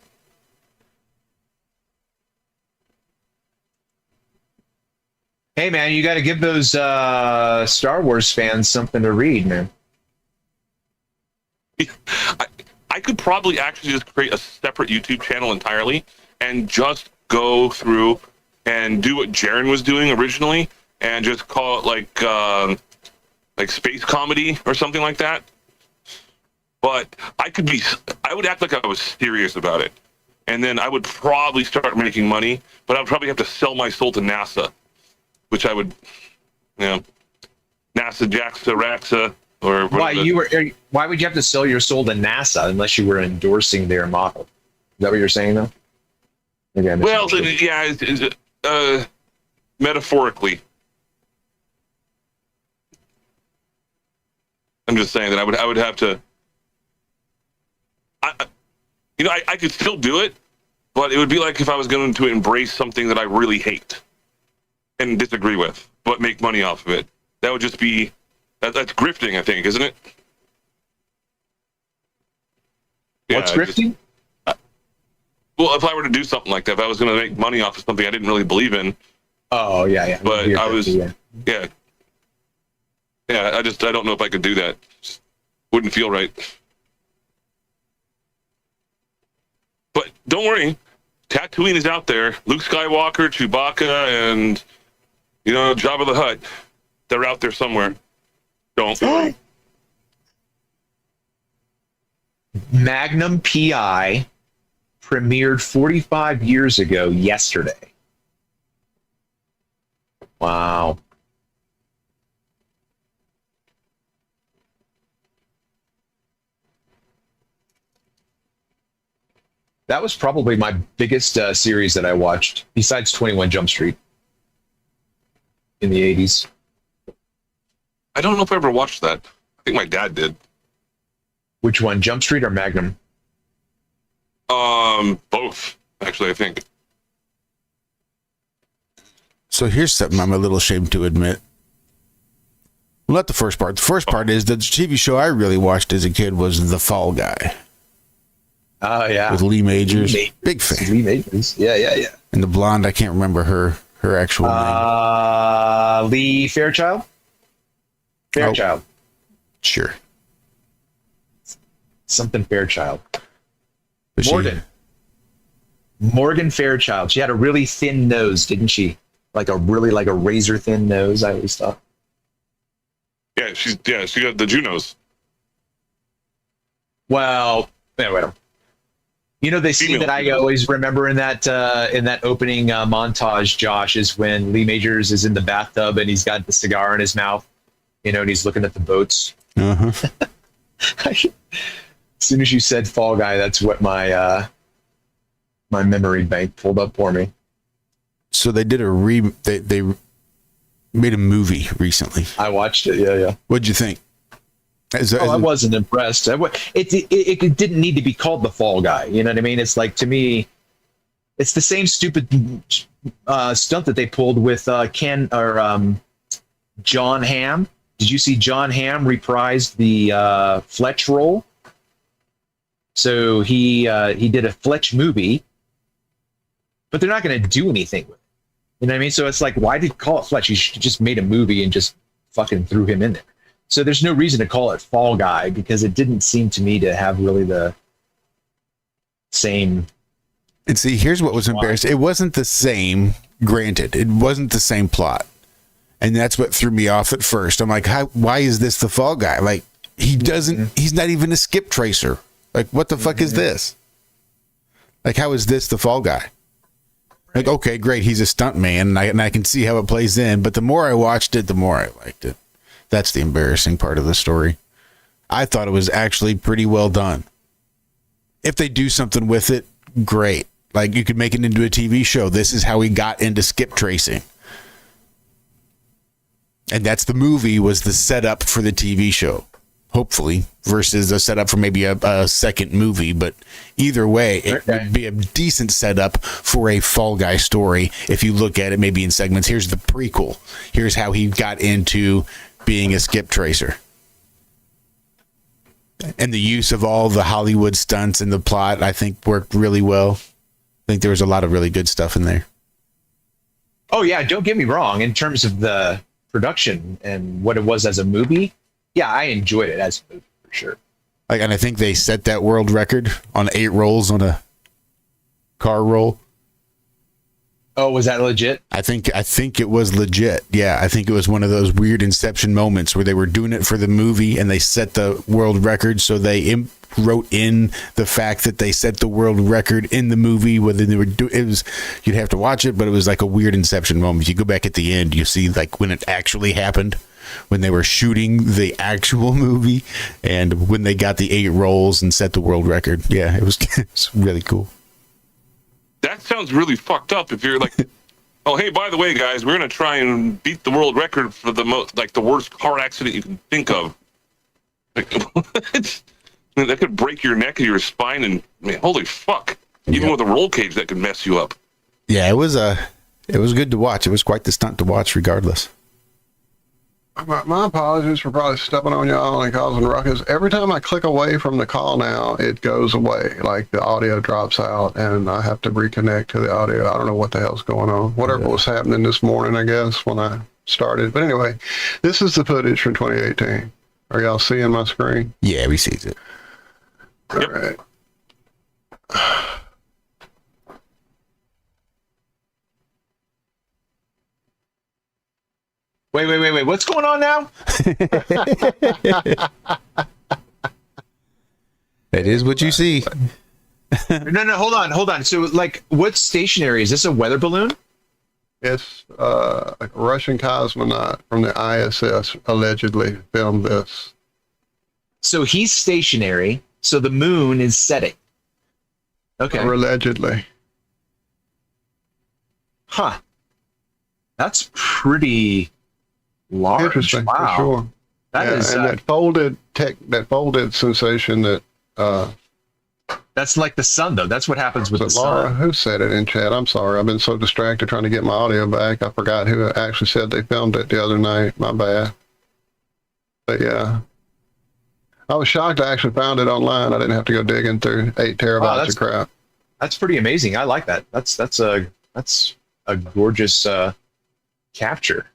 Hey, man, you got to give those Star Wars fans something to read, man. I could probably actually just create a separate YouTube channel entirely and just go through and do what Jaren was doing originally and just call it like space comedy or something like that. But I would act like I was serious about it. And then I would probably start making money, but I would probably have to sell my soul to NASA, which I would, NASA, JAXA, RAXA, or why would you have to sell your soul to NASA unless you were endorsing their model? Is that what you're saying, though? Again, well, yeah, metaphorically. I'm just saying that I would have to. I could still do it, but it would be like if I was going to embrace something that I really hate and disagree with, but make money off of it. That would just be that's grifting, I think, isn't it? What's grifting? Well, if I were to do something like that, if I was going to make money off of something I didn't really believe in. Oh, yeah. But I was, yeah. I don't know if I could do that. Just wouldn't feel right. But don't worry, Tatooine is out there. Luke Skywalker, Chewbacca, and, Jabba the Hutt. They're out there somewhere. Don't worry. Magnum PI premiered 45 years ago yesterday. Wow. That was probably my biggest series that I watched, besides 21 Jump Street in the 80s. I don't know if I ever watched that. I think my dad did. Which one, Jump Street or Magnum? Both, actually, I think. So here's something I'm a little ashamed to admit. Well, not the first part. The first part is that the TV show I really watched as a kid was The Fall Guy. Oh yeah, with Lee Majors. Big fan. Lee Majors. Yeah. And the blonde, I can't remember her actual name. Lee Fairchild. Fairchild. Oh, sure. Something Fairchild. But Morgan Fairchild. She had a really thin nose, didn't she? Like a razor thin nose, I always thought. Yeah, she got the Junos. Well, anyway. You know, the scene that I always remember in that opening montage, Josh, is when Lee Majors is in the bathtub and he's got the cigar in his mouth, and he's looking at the boats. Uh-huh. As soon as you said Fall Guy, that's what my my memory bank pulled up for me. So they did they made a movie recently. I watched it. Yeah. What'd you think? I wasn't impressed. It didn't need to be called the Fall Guy. You know what I mean? It's like, to me, it's the same stupid stunt that they pulled with John Hamm. Did you see John Hamm reprised the Fletch role? So he did a Fletch movie, but they're not going to do anything with it. You know what I mean? So it's like, why did you call it Fletch? You should just made a movie and just fucking threw him in there. So there's no reason to call it Fall Guy, because it didn't seem to me to have really the same. And see, here's what was embarrassing. It wasn't the same. Granted, it wasn't the same plot. And that's what threw me off at first. I'm like, why is this the Fall Guy? Like, he's not even a skip tracer. Like, what the fuck is this? Like, how is this the Fall Guy? Like, okay, great, he's a stunt man, and I can see how it plays in. But the more I watched it, the more I liked it. That's the embarrassing part of the story. I thought it was actually pretty well done. If they do something with it, great. Like, you could make it into a TV show. This is how he got into skip tracing. And that's the movie, was the setup for the TV show, hopefully, versus a setup for maybe a second movie. But either way, it would be a decent setup for a Fall Guy story. If you look at it maybe in segments, here's the prequel. Here's how he got into being a skip tracer. And the use of all the Hollywood stunts in the plot, I think, worked really well. I think there was a lot of really good stuff in there. Oh, yeah, don't get me wrong. In terms of the production and what it was as a movie, yeah, I enjoyed it as a movie, for sure. And I think they set that world record on 8 rolls on a car roll. Oh, was that legit? I think it was legit. Yeah, I think it was one of those weird Inception moments where they were doing it for the movie and they set the world record. So they wrote in the fact that they set the world record in the movie. Whether they were it was, you'd have to watch it, but it was like a weird Inception moment. You go back at the end, you see like when it actually happened, when they were shooting the actual movie, and when they got the 8 rolls and set the world record. Yeah, it was really cool. That sounds really fucked up. If you're like, oh, hey, by the way, guys, we're gonna try and beat the world record for the the worst car accident you can think of. Like, that could break your neck or your spine, and holy fuck! Even with a roll cage, that could mess you up. Yeah, it was good to watch. It was quite the stunt to watch, regardless. My apologies for probably stepping on y'all and causing ruckus. Every time I click away from the call now, it goes away. Like the audio drops out and I have to reconnect to the audio. I don't know what the hell's going on. Whatever was happening this morning, I guess, when I started. But anyway, this is the footage from 2018. Are y'all seeing my screen? Yeah, we see it. All right. Wait. What's going on now? That is what you see. No, hold on. So, like, what's stationary? Is this a weather balloon? It's a Russian cosmonaut from the ISS allegedly filmed this. So he's stationary. So the moon is setting. Okay. Or allegedly. Huh. That's pretty large. Interesting, wow. for sure. That is that folded sensation that that's like the sun, though. That's what happens with the Laura, sun. who said it in chat? I'm sorry. I've been so distracted trying to get my audio back. I forgot who actually said they filmed it the other night. My bad. But yeah. I was shocked I actually found it online. I didn't have to go digging through 8 terabytes of crap. That's pretty amazing. I like that. That's a gorgeous capture.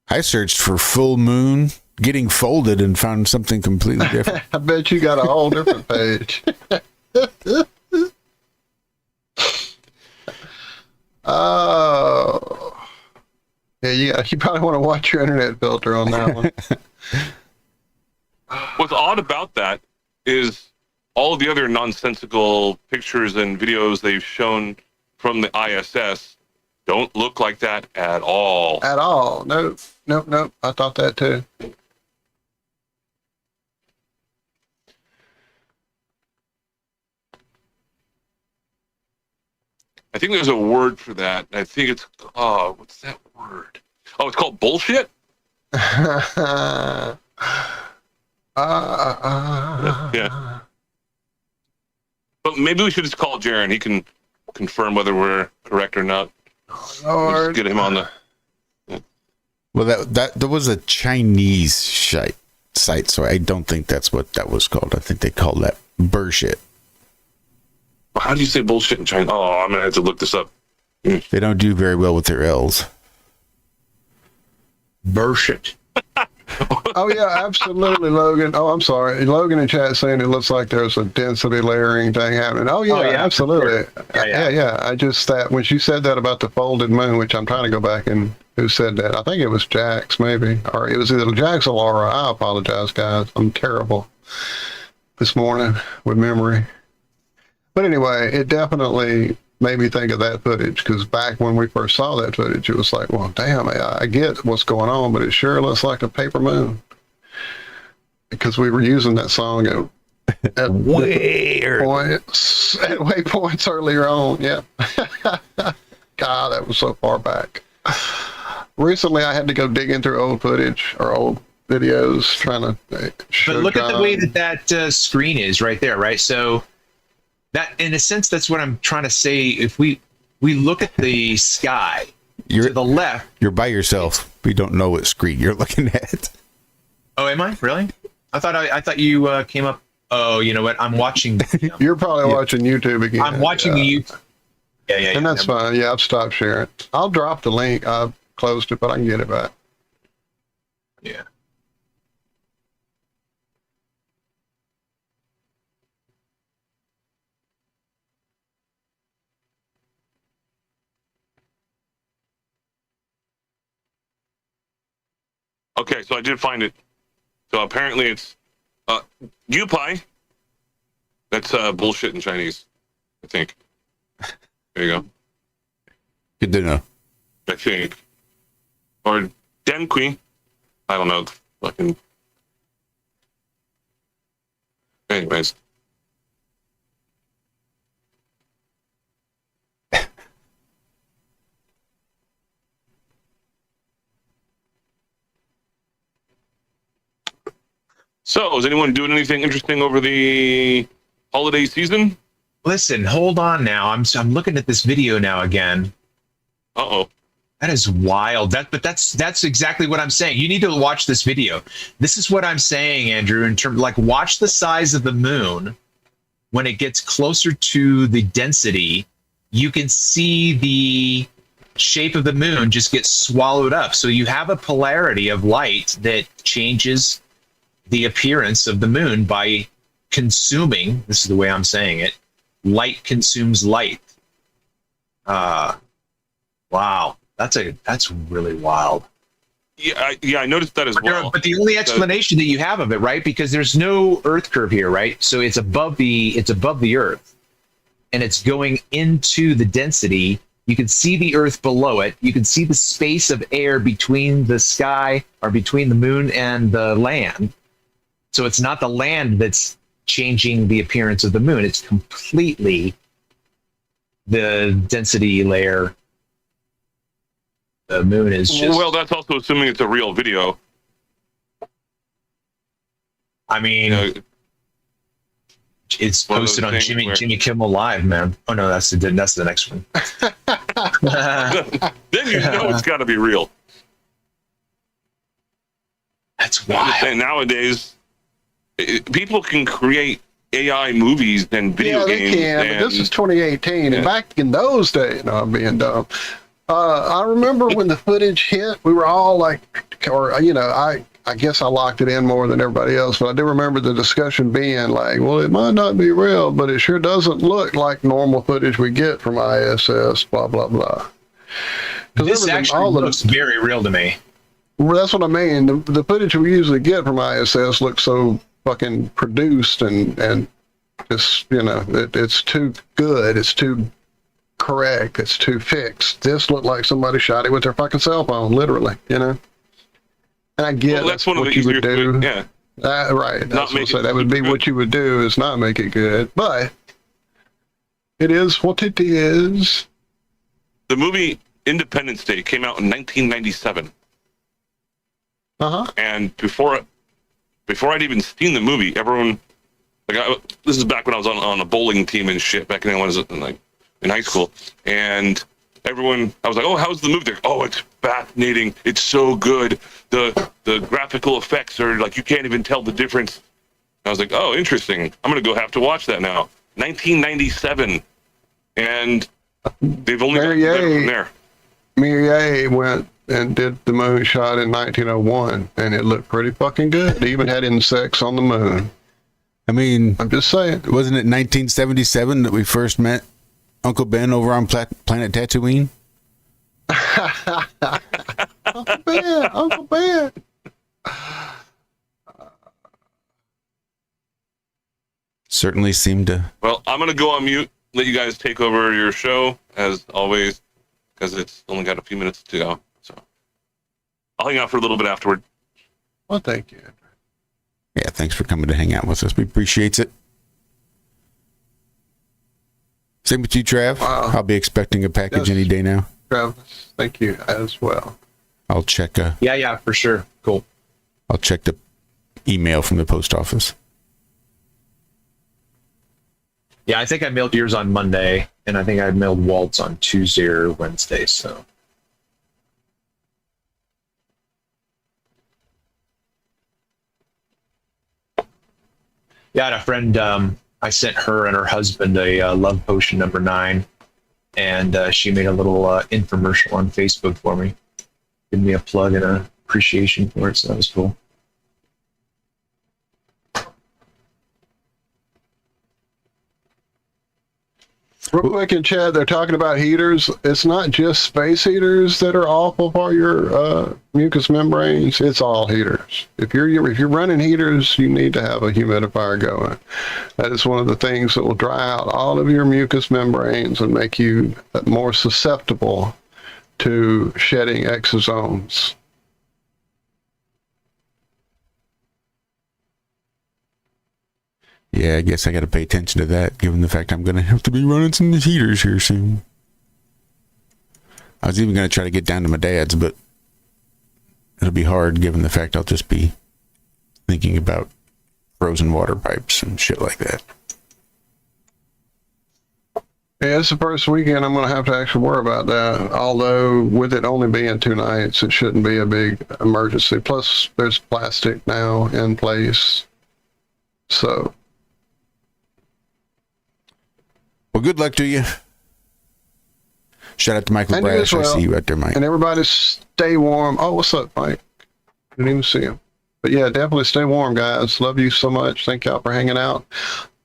I searched for full moon getting folded and found something completely different. I bet you got a whole different page. Oh. Yeah, you probably want to watch your internet filter on that one. What's odd about that is all of the other nonsensical pictures and videos they've shown from the ISS don't look like that at all. At all. Nope. I thought that too. I think there's a word for that. I think it's, what's that word? Oh, it's called bullshit? Yeah. But maybe we should just call Jaron. He can confirm whether we're correct or not. We'll just get him on the... Well, that was a Chinese site, so I don't think that's what that was called. I think they called that bullshit. How do you say bullshit in China? Oh, I'm going to have to look this up. They don't do very well with their L's. Bullshit. Oh, yeah, absolutely, Logan. Oh, I'm sorry. Logan in chat saying it looks like there's a density layering thing happening. Oh, yeah, absolutely. Sure. Yeah. I just, that when she said that about the folded moon, which I'm trying to go back and who said that? I think it was Jax, maybe. Or it was either Jax or Laura. I apologize, guys. I'm terrible this morning with memory. But anyway, it definitely made me think of that footage, because back when we first saw that footage, it was like, well, damn, I get what's going on, but it sure looks like a paper moon. Because we were using that song at waypoints earlier on. Yeah. God, that was so far back. Recently, I had to go digging through old footage or old videos trying to show. But look at the way that screen is right there, right? So that, in a sense, that's what I'm trying to say. If we look at the sky to the left, you're by yourself. We don't know what screen you're looking at. Oh, am I really? I thought you came up. Oh, you know what? I'm watching. You're probably watching YouTube again. I'm watching the YouTube. Yeah. And that's fine. Yeah, I've stopped sharing. I'll drop the link. I've closed it, but I can get it back. Yeah. Okay, so I did find it. So apparently it's Yupai. That's bullshit in Chinese, I think. There you go. Good to know. I think. Or Denqui. I don't know. Fucking. Anyways. So, is anyone doing anything interesting over the holiday season? Listen, hold on now. I'm looking at this video now again. Uh-oh. That is wild. That's exactly what I'm saying. You need to watch this video. This is what I'm saying, Andrew, in terms, like, watch the size of the moon. When it gets closer to the density, you can see the shape of the moon just get swallowed up. So you have a polarity of light that changes the appearance of the moon by consuming, this is the way I'm saying it, light consumes light. Wow, that's really wild. Yeah, I noticed that as well. But the only explanation that you have of it, right? Because there's no Earth curve here, right? So it's above the Earth, and it's going into the density. You can see the Earth below it. You can see the space of air between the sky, or between the moon and the land. So it's not the land that's changing the appearance of the moon. It's completely the density layer. The moon is just... Well, that's also assuming it's a real video. I mean, it's posted on Jimmy Kimmel Live, man. Oh no, that's the next one. Then you know it's got to be real. That's wild. And nowadays, people can create AI movies and video they games. can, but this is 2018, and back in those days, no, I'm being dumb. I remember when the footage hit, we were all like, or I guess I locked it in more than everybody else, but I do remember the discussion being like, well, it might not be real, but it sure doesn't look like normal footage we get from ISS, blah, blah, blah. This actually looks very real to me. Well, that's what I mean. The footage we usually get from ISS looks so fucking produced and just, it's too good. It's too correct. It's too fixed. This looked like somebody shot it with their fucking cell phone, literally, And I get that's one of what the you would do. Yeah. Right. That's what I say. That would be what you would do, is not make it good. But it is what it is. The movie Independence Day came out in 1997. And before I'd even seen the movie, everyone, this is back when I was on a bowling team and shit, back when I was in high school, and everyone, I was like, oh, how's the movie? They're like, oh, it's fascinating. It's so good. The graphical effects are like, you can't even tell the difference. I was like, oh, interesting. I'm going to have to watch that now. 1997. And they've only gotten better from there. Miriam went and did the moon shot in 1901, and it looked pretty fucking good. It even had insects on the moon. I mean, I'm just saying. Wasn't it 1977 that we first met Uncle Ben over on planet Tatooine? Uncle Ben. Certainly seemed to. Well, I'm going to go on mute, let you guys take over your show, as always, because it's only got a few minutes to go. So I'll hang out for a little bit afterward. Well, thank you. Yeah, thanks for coming to hang out with us. We appreciate it. Same with you, Trav. Wow. I'll be expecting a package any day now. Travis, thank you as well. I'll check. Yeah, for sure. Cool. I'll check the email from the post office. Yeah, I think I mailed yours on Monday, and I think I mailed Walt's on Tuesday or Wednesday, so. Yeah, I had a friend, I sent her and her husband a love potion number 9, and she made a little infomercial on Facebook for me. Giving me a plug and an appreciation for it, so that was cool. Real quick in chat, they're talking about heaters. It's not just space heaters that are awful for your mucous membranes. It's all heaters. If you're running heaters, you need to have a humidifier going. That is one of the things that will dry out all of your mucous membranes and make you more susceptible to shedding exosomes. Yeah, I guess I got to pay attention to that, given the fact I'm going to have to be running some heaters here soon. I was even going to try to get down to my dad's, but it'll be hard given the fact I'll just be thinking about frozen water pipes and shit like that. Yeah, it's the first weekend I'm going to have to actually worry about that. Although with it only being 2 nights, it shouldn't be a big emergency. Plus, there's plastic now in place. So. Well, good luck to you. Shout out to Michael Brash. I see you out there, Mike. And everybody stay warm. Oh, what's up, Mike? Didn't even see him. But yeah, definitely stay warm, guys. Love you so much. Thank y'all for hanging out.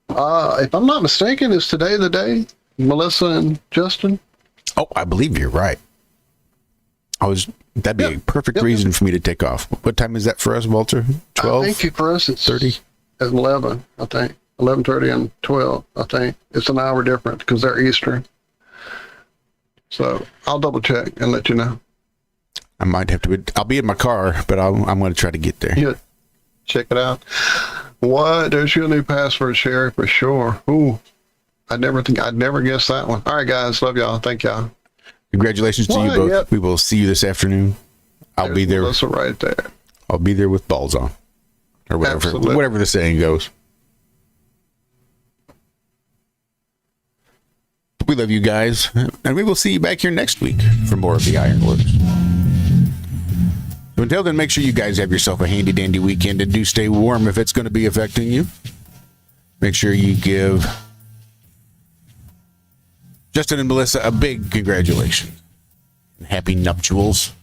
If I'm not mistaken, is today the day? Melissa and Justin? Oh, I believe you're right. That'd be a perfect reason for me to take off. What time is that for us, Walter? 12? I think for us it's 30? At 11, I think. 11:30 and 12, I think. It's an hour different because they're Eastern. So I'll double check and let you know. I might have to. I'll be in my car, but I'm going to try to get there. Yeah, check it out. What? There's your new password, Sherry, for sure. Ooh, I'd never guess that one. All right, guys, love y'all. Thank y'all. Congratulations to you both. Yep. We will see you this afternoon. I'll be there. Melissa right there. I'll be there with balls on, or whatever the saying goes. We love you guys, and we will see you back here next week for more of the Ironworks. So until then, make sure you guys have yourself a handy dandy weekend and do stay warm if it's going to be affecting you. Make sure you give Justin and Melissa a big congratulations. And happy nuptials.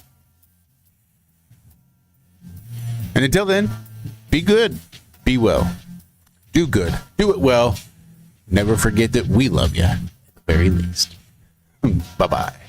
And until then, be good, be well, do good, do it well. Never forget that we love you at the very least. Bye-bye.